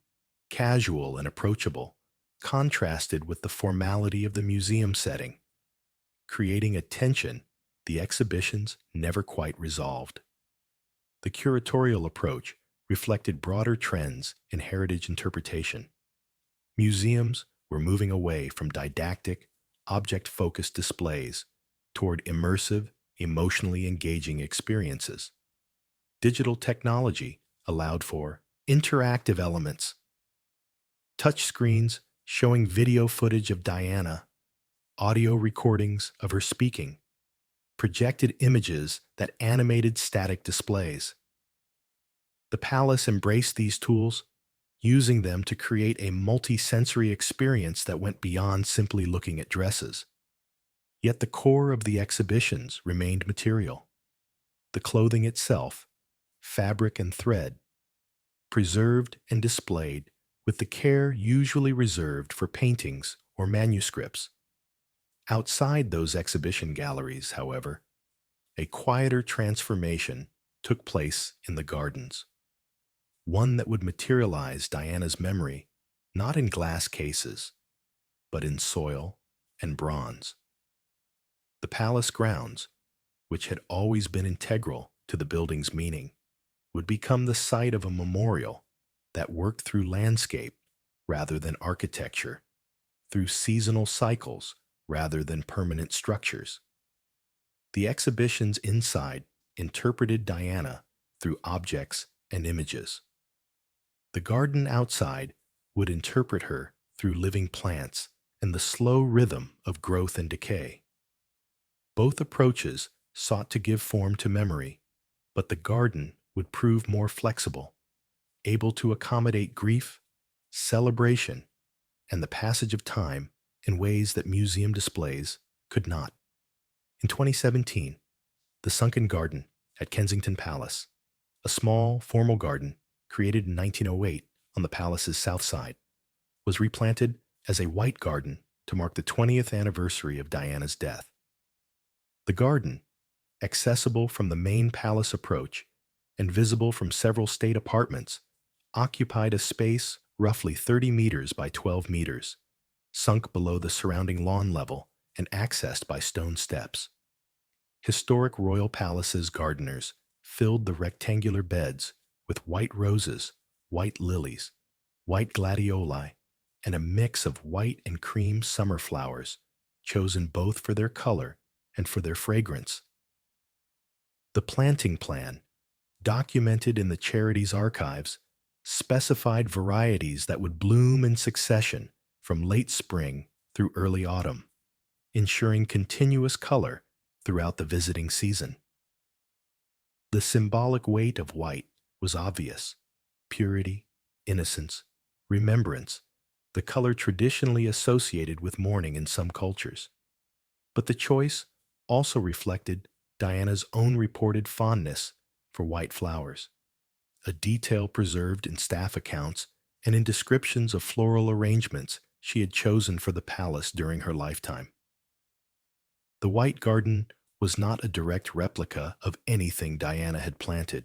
casual and approachable, contrasted with the formality of the museum setting, creating a tension the exhibitions never quite resolved. The curatorial approach reflected broader trends in heritage interpretation. Museums were moving away from didactic, object-focused displays toward immersive, emotionally engaging experiences. Digital technology allowed for interactive elements, touchscreens showing video footage of Diana, audio recordings of her speaking, projected images that animated static displays. The palace embraced these tools, using them to create a multi-sensory experience that went beyond simply looking at dresses. Yet the core of the exhibitions remained material. The clothing itself, fabric and thread, preserved and displayed with the care usually reserved for paintings or manuscripts. Outside those exhibition galleries, however, a quieter transformation took place in the gardens, one that would materialize Diana's memory not in glass cases, but in soil and bronze. The palace grounds, which had always been integral to the building's meaning, would become the site of a memorial that worked through landscape rather than architecture, through seasonal cycles rather than permanent structures. The exhibitions inside interpreted Diana through objects and images. The garden outside would interpret her through living plants and the slow rhythm of growth and decay. Both approaches sought to give form to memory, but the garden would prove more flexible, able to accommodate grief, celebration, and the passage of time in ways that museum displays could not. In 2017, the Sunken Garden at Kensington Palace, a small, formal garden created in 1908 on the palace's south side, was replanted as a white garden to mark the 20th anniversary of Diana's death. The garden, accessible from the main palace approach and visible from several state apartments, occupied a space roughly 30 meters by 12 meters, sunk below the surrounding lawn level and accessed by stone steps. Historic royal palaces' gardeners filled the rectangular beds with white roses, white lilies, white gladioli, and a mix of white and cream summer flowers, chosen both for their color and for their fragrance. The planting plan, documented in the charity's archives, specified varieties that would bloom in succession from late spring through early autumn, ensuring continuous color throughout the visiting season. The symbolic weight of white was obvious: purity, innocence, remembrance, the color traditionally associated with mourning in some cultures. But the choice also reflected Diana's own reported fondness for white flowers, a detail preserved in staff accounts and in descriptions of floral arrangements she had chosen for the palace during her lifetime. The White Garden was not a direct replica of anything Diana had planted.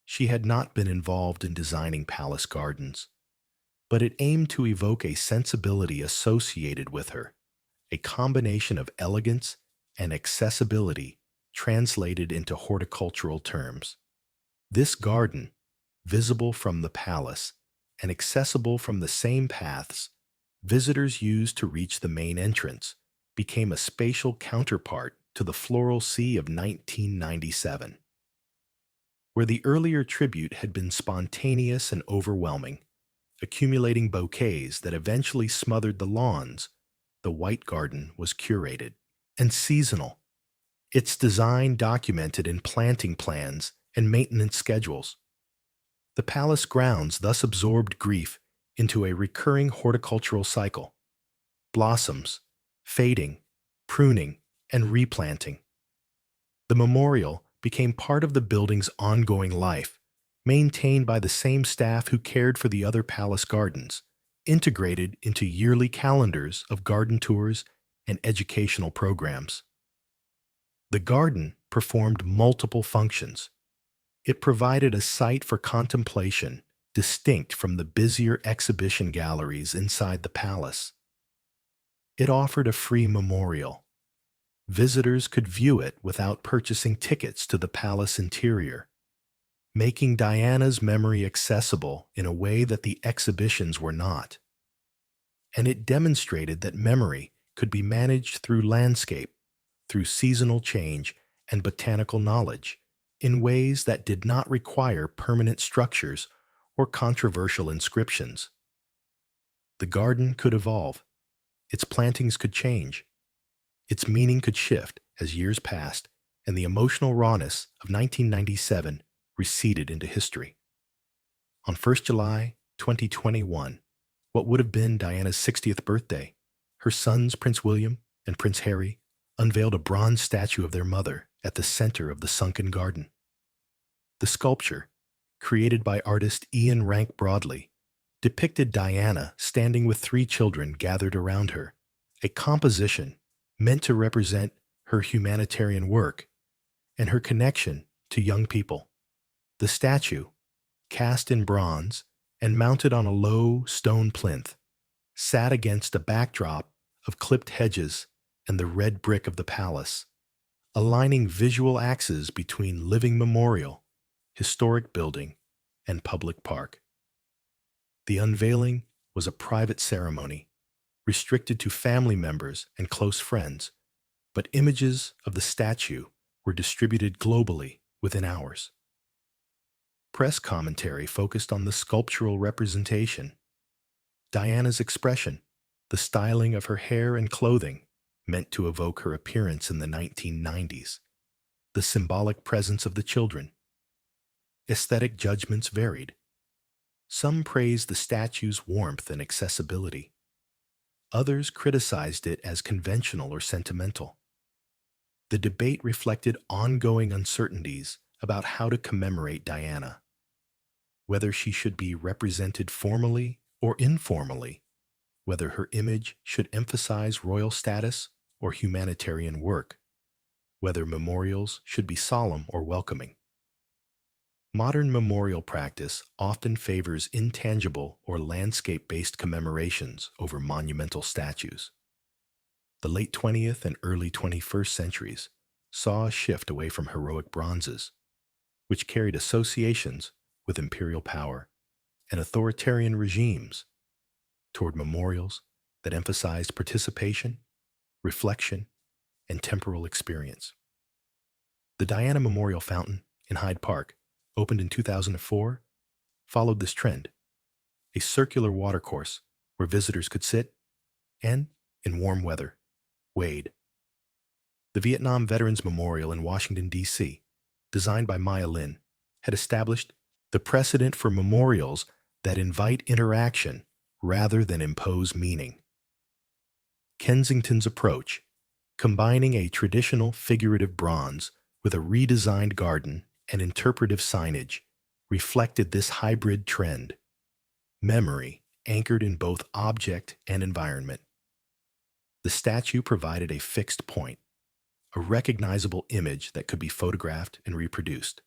She had not been involved in designing palace gardens, but it aimed to evoke a sensibility associated with her, a combination of elegance and accessibility translated into horticultural terms. This garden, visible from the palace and accessible from the same paths visitors used to reach the main entrance, became a spatial counterpart to the floral sea of 1997. Where the earlier tribute had been spontaneous and overwhelming, accumulating bouquets that eventually smothered the lawns, the White Garden was curated and seasonal, its design documented in planting plans and maintenance schedules. The palace grounds thus absorbed grief into a recurring horticultural cycle: blossoms, fading, pruning, and replanting. The memorial became part of the building's ongoing life, maintained by the same staff who cared for the other palace gardens, integrated into yearly calendars of garden tours and educational programs. The garden performed multiple functions. It provided a site for contemplation distinct from the busier exhibition galleries inside the palace. It offered a free memorial. Visitors could view it without purchasing tickets to the palace interior, making Diana's memory accessible in a way that the exhibitions were not. And it demonstrated that memory could be managed through landscape, through seasonal change and botanical knowledge, in ways that did not require permanent structures or controversial inscriptions. The garden could evolve. Its plantings could change. Its meaning could shift as years passed, and the emotional rawness of 1997 receded into history. On 1st July 2021, what would have been Diana's 60th birthday, her sons Prince William and Prince Harry unveiled a bronze statue of their mother at the center of the sunken garden. The sculpture, created by artist Ian Rank Broadley, depicted Diana standing with three children gathered around her, a composition meant to represent her humanitarian work and her connection to young people. The statue, cast in bronze and mounted on a low stone plinth, sat against a backdrop of clipped hedges and the red brick of the palace, aligning visual axes between living memorial, historic building, and public park. The unveiling was a private ceremony, restricted to family members and close friends, but images of the statue were distributed globally within hours. Press commentary focused on the sculptural representation. Diana's expression, the styling of her hair and clothing, meant to evoke her appearance in the 1990s, the symbolic presence of the children. Aesthetic judgments varied. Some praised the statue's warmth and accessibility. Others criticized it as conventional or sentimental. The debate reflected ongoing uncertainties about how to commemorate Diana, whether she should be represented formally or informally, whether her image should emphasize royal status or humanitarian work, whether memorials should be solemn or welcoming. Modern memorial practice often favors intangible or landscape-based commemorations over monumental statues. The late 20th and early 21st centuries saw a shift away from heroic bronzes, which carried associations with imperial power and authoritarian regimes, toward memorials that emphasized participation, reflection, and temporal experience. The Diana Memorial Fountain in Hyde Park, opened in 2004, followed this trend: a circular watercourse where visitors could sit and, in warm weather, wade. The Vietnam Veterans Memorial in Washington, D.C., designed by Maya Lin, had established the precedent for memorials that invite interaction rather than impose meaning. Kensington's approach, combining a traditional figurative bronze with a redesigned garden and interpretive signage, reflected this hybrid trend: memory anchored in both object and environment. The statue provided a fixed point, a recognizable image that could be photographed and reproduced.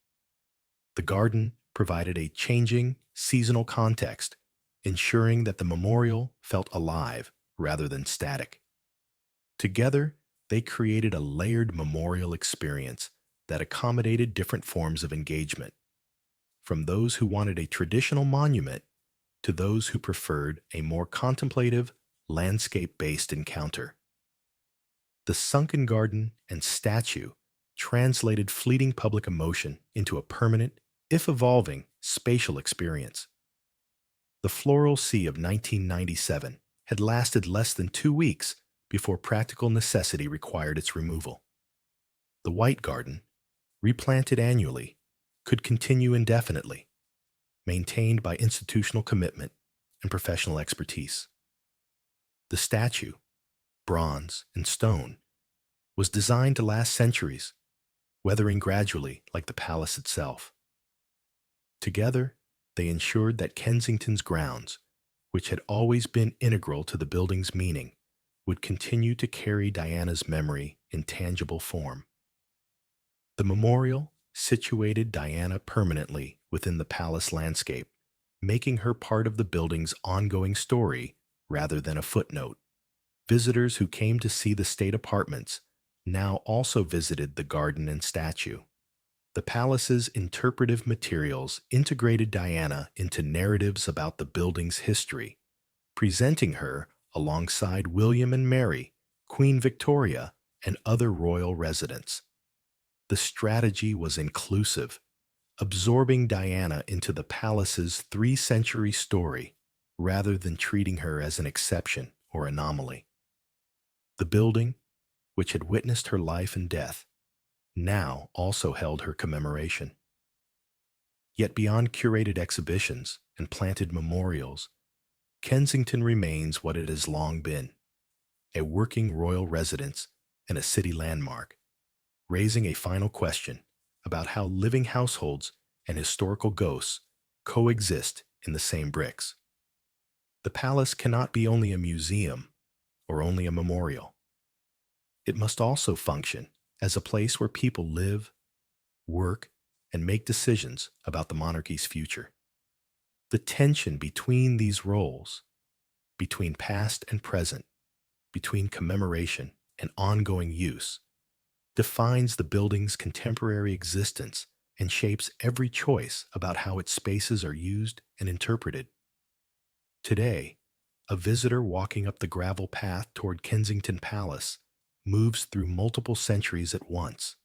The garden provided a changing, seasonal context, ensuring that the memorial felt alive rather than static. Together, they created a layered memorial experience that accommodated different forms of engagement. from those who wanted a traditional monument to those who preferred a more contemplative, landscape-based encounter. The sunken garden and statue translated fleeting public emotion into a permanent, if evolving, spatial experience. The floral sea of 1997 had lasted less than 2 weeks before practical necessity required its removal. The White Garden, replanted annually, could continue indefinitely, maintained by institutional commitment and professional expertise. The statue, bronze and stone, was designed to last centuries, weathering gradually like the palace itself. Together, they ensured that Kensington's grounds, which had always been integral to the building's meaning, would continue to carry Diana's memory in tangible form. The memorial situated Diana permanently within the palace landscape, making her part of the building's ongoing story rather than a footnote. Visitors who came to see the state apartments now also visited the garden and statue. The palace's interpretive materials integrated Diana into narratives about the building's history, presenting her alongside William and Mary, Queen Victoria, and other royal residents. The strategy was inclusive, absorbing Diana into the palace's 3-century story rather than treating her as an exception or anomaly. The building, which had witnessed her life and death, now also held her commemoration. Yet beyond curated exhibitions and planted memorials, Kensington remains what it has long been, a working royal residence and a city landmark, raising a final question about how living households and historical ghosts coexist in the same bricks. The palace cannot be only a museum or only a memorial. It must also function as a place where people live, work, and make decisions about the monarchy's future. The tension between these roles, between past and present, between commemoration and ongoing use, defines the building's contemporary existence and shapes every choice about how its spaces are used and interpreted. Today, a visitor walking up the gravel path toward Kensington Palace moves through multiple centuries at once.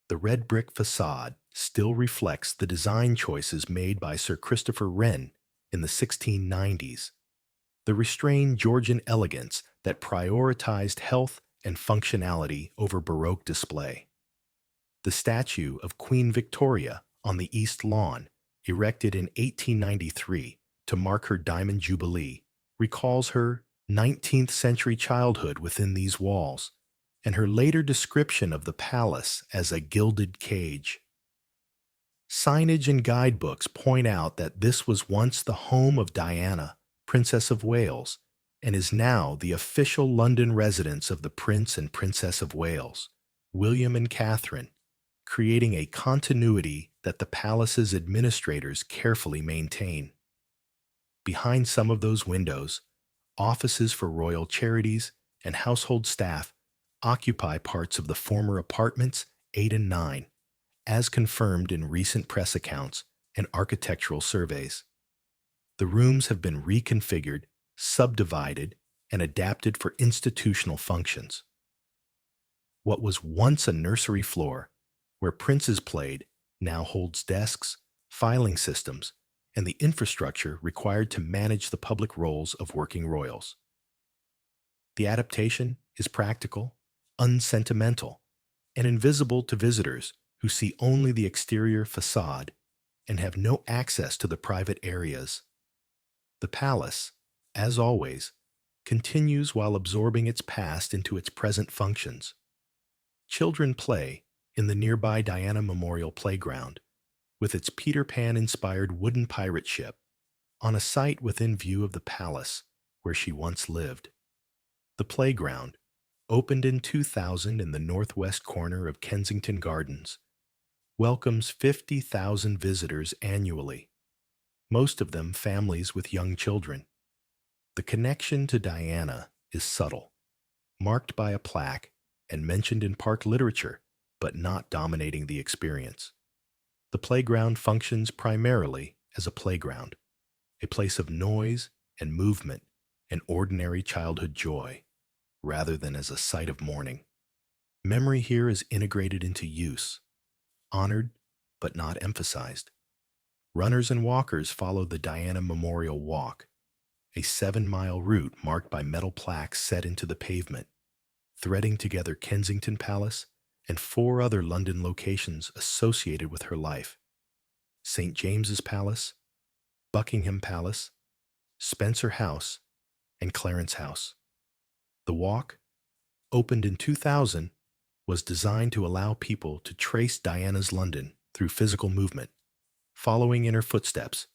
The red brick facade still reflects the design choices made by Sir Christopher Wren in the 1690s, the restrained Georgian elegance that prioritized health and functionality over Baroque display. The statue of Queen Victoria on the East Lawn, erected in 1893 to mark her Diamond Jubilee, recalls her 19th century childhood within these walls, and her later description of the palace as a gilded cage. Signage and guidebooks point out that this was once the home of Diana, Princess of Wales, and is now the official London residence of the Prince and Princess of Wales, William and Catherine, creating a continuity that the palace's administrators carefully maintain. Behind some of those windows, offices for royal charities and household staff occupy parts of the former apartments 8 and 9, as confirmed in recent press accounts and architectural surveys. The rooms have been reconfigured, subdivided, and adapted for institutional functions. What was once a nursery floor, where princes played, now holds desks, filing systems, and the infrastructure required to manage the public roles of working royals. The adaptation is practical, unsentimental, and invisible to visitors who see only the exterior facade and have no access to the private areas. The palace, as always, continues while absorbing its past into its present functions. Children play in the nearby Diana Memorial Playground, with its Peter Pan-inspired wooden pirate ship, on a site within view of the palace where she once lived. The playground, opened in 2000 in the northwest corner of Kensington Gardens, welcomes 50,000 visitors annually, most of them families with young children. The connection to Diana is subtle, marked by a plaque and mentioned in park literature, but not dominating the experience. The playground functions primarily as a playground, a place of noise and movement and ordinary childhood joy, rather than as a site of mourning. Memory here is integrated into use, honored but not emphasized. Runners and walkers follow the Diana Memorial Walk, a 7-mile route marked by metal plaques set into the pavement, threading together Kensington Palace and 4 other London locations associated with her life: St. James's Palace, Buckingham Palace, Spencer House, and Clarence House. The walk, opened in 2000, was designed to allow people to trace Diana's London through physical movement, following in her footsteps,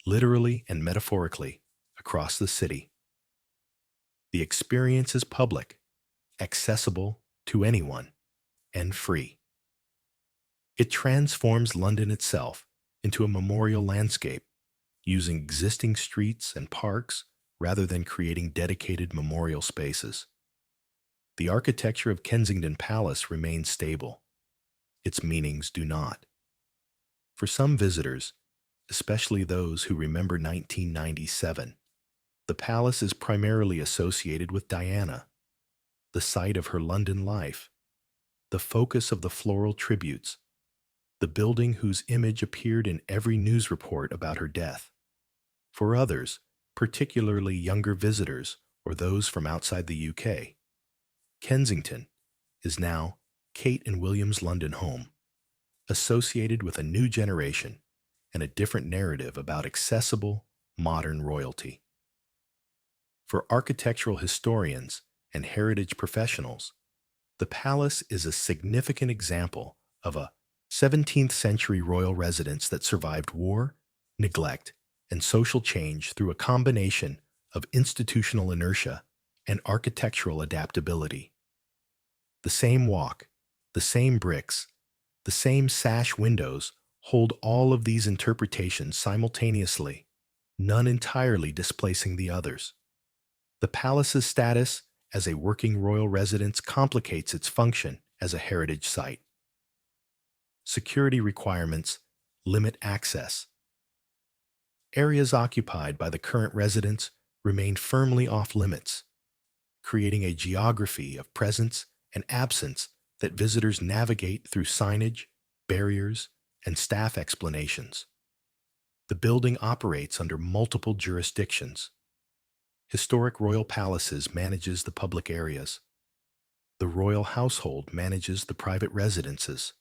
literally and metaphorically, across the city. The experience is public, accessible to anyone, and free. It transforms London itself into a memorial landscape, using existing streets and parks rather than creating dedicated memorial spaces. The architecture of Kensington Palace remains stable. Its meanings do not. For some visitors, especially those who remember 1997, the palace is primarily associated with Diana, the site of her London life, the focus of the floral tributes, the building whose image appeared in every news report about her death. For others, particularly younger visitors or those from outside the UK, Kensington is now Kate and William's London home, associated with a new generation and a different narrative about accessible, modern royalty. For architectural historians and heritage professionals, the palace is a significant example of a 17th century royal residence that survived war, neglect, and social change through a combination of institutional inertia and architectural adaptability. The same walk, the same bricks, the same sash windows hold all of these interpretations simultaneously, none entirely displacing the others. The palace's status as a working royal residence complicates its function as a heritage site. Security requirements limit access. Areas occupied by the current residents remain firmly off-limits, creating a geography of presence and absence that visitors navigate through signage, barriers, and staff explanations. The building operates under multiple jurisdictions. Historic Royal Palaces manages the public areas. The Royal Household manages the private residences.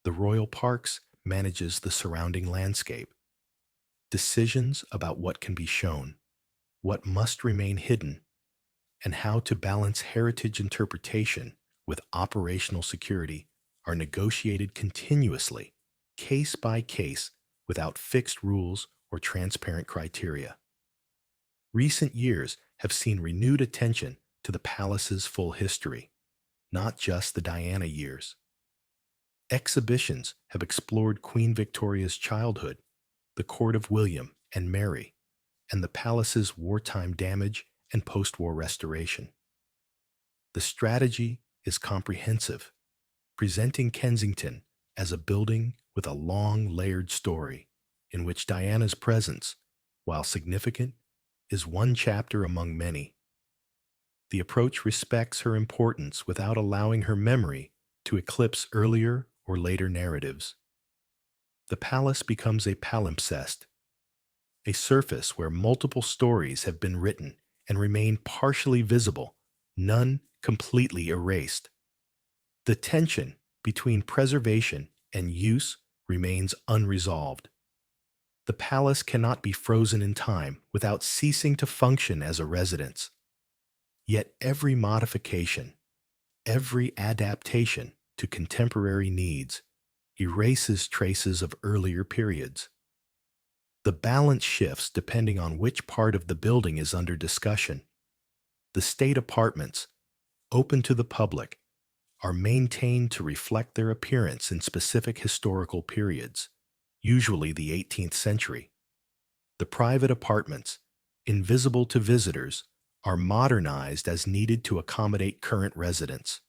The Royal Parks manages the surrounding landscape. Decisions about what can be shown, what must remain hidden, and how to balance heritage interpretation with operational security are negotiated continuously, case by case, without fixed rules or transparent criteria. Recent years have seen renewed attention to the palace's full history, not just the Diana years. Exhibitions have explored Queen Victoria's childhood, the court of William and Mary, and the palace's wartime damage and post-war restoration. The strategy is comprehensive, presenting Kensington as a building with a long, layered story in which Diana's presence, while significant, is one chapter among many. The approach respects her importance without allowing her memory to eclipse earlier or later narratives. The palace becomes a palimpsest, a surface where multiple stories have been written and remain partially visible, none completely erased. The tension between preservation and use remains unresolved. The palace cannot be frozen in time without ceasing to function as a residence. Yet every modification, every adaptation to contemporary needs erases traces of earlier periods. The balance shifts depending on which part of the building is under discussion. The state apartments, open to the public, are maintained to reflect their appearance in specific historical periods, usually the 18th century. The private apartments, invisible to visitors, are modernized as needed to accommodate current residents.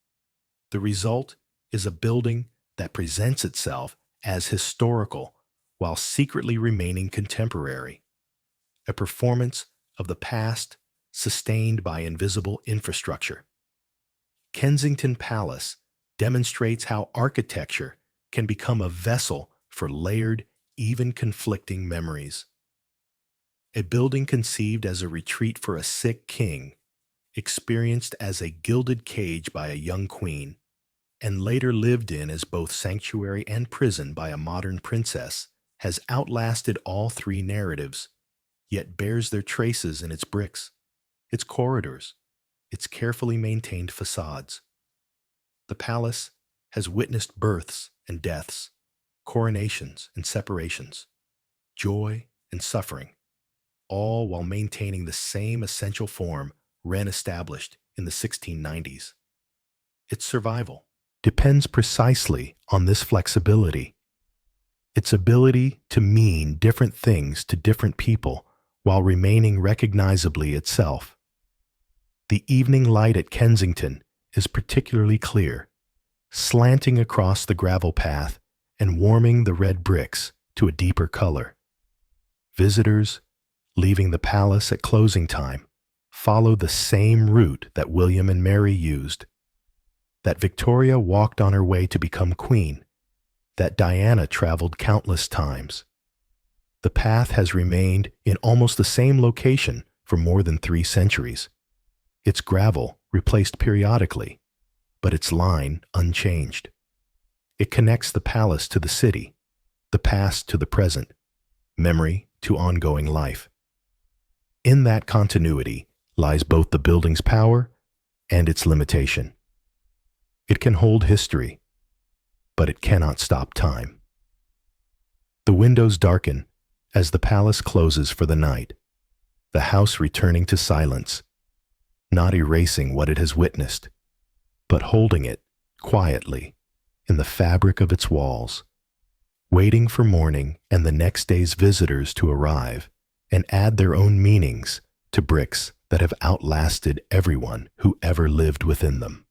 The result is a building that presents itself as historical while secretly remaining contemporary, a performance of the past sustained by invisible infrastructure. Kensington Palace demonstrates how architecture can become a vessel for layered, even conflicting memories. A building conceived as a retreat for a sick king, experienced as a gilded cage by a young queen, and later lived in as both sanctuary and prison by a modern princess, has outlasted all three narratives, yet bears their traces in its bricks, its corridors, its carefully maintained facades. The palace has witnessed births and deaths, coronations and separations, joy and suffering, all while maintaining the same essential form Wren established in the 1690s. Its survival depends precisely on this flexibility, its ability to mean different things to different people while remaining recognizably itself. The evening light at Kensington is particularly clear, slanting across the gravel path and warming the red bricks to a deeper color. Visitors, leaving the palace at closing time, follow the same route that William and Mary used, that Victoria walked on her way to become queen, that Diana traveled countless times. The path has remained in almost the same location for more than 3 centuries. Its gravel replaced periodically, but its line unchanged. It connects the palace to the city, the past to the present, memory to ongoing life. In that continuity lies both the building's power and its limitation. It can hold history, but it cannot stop time. The windows darken as the palace closes for the night, the house returning to silence, not erasing what it has witnessed, but holding it quietly in the fabric of its walls, waiting for morning and the next day's visitors to arrive and add their own meanings to bricks that have outlasted everyone who ever lived within them.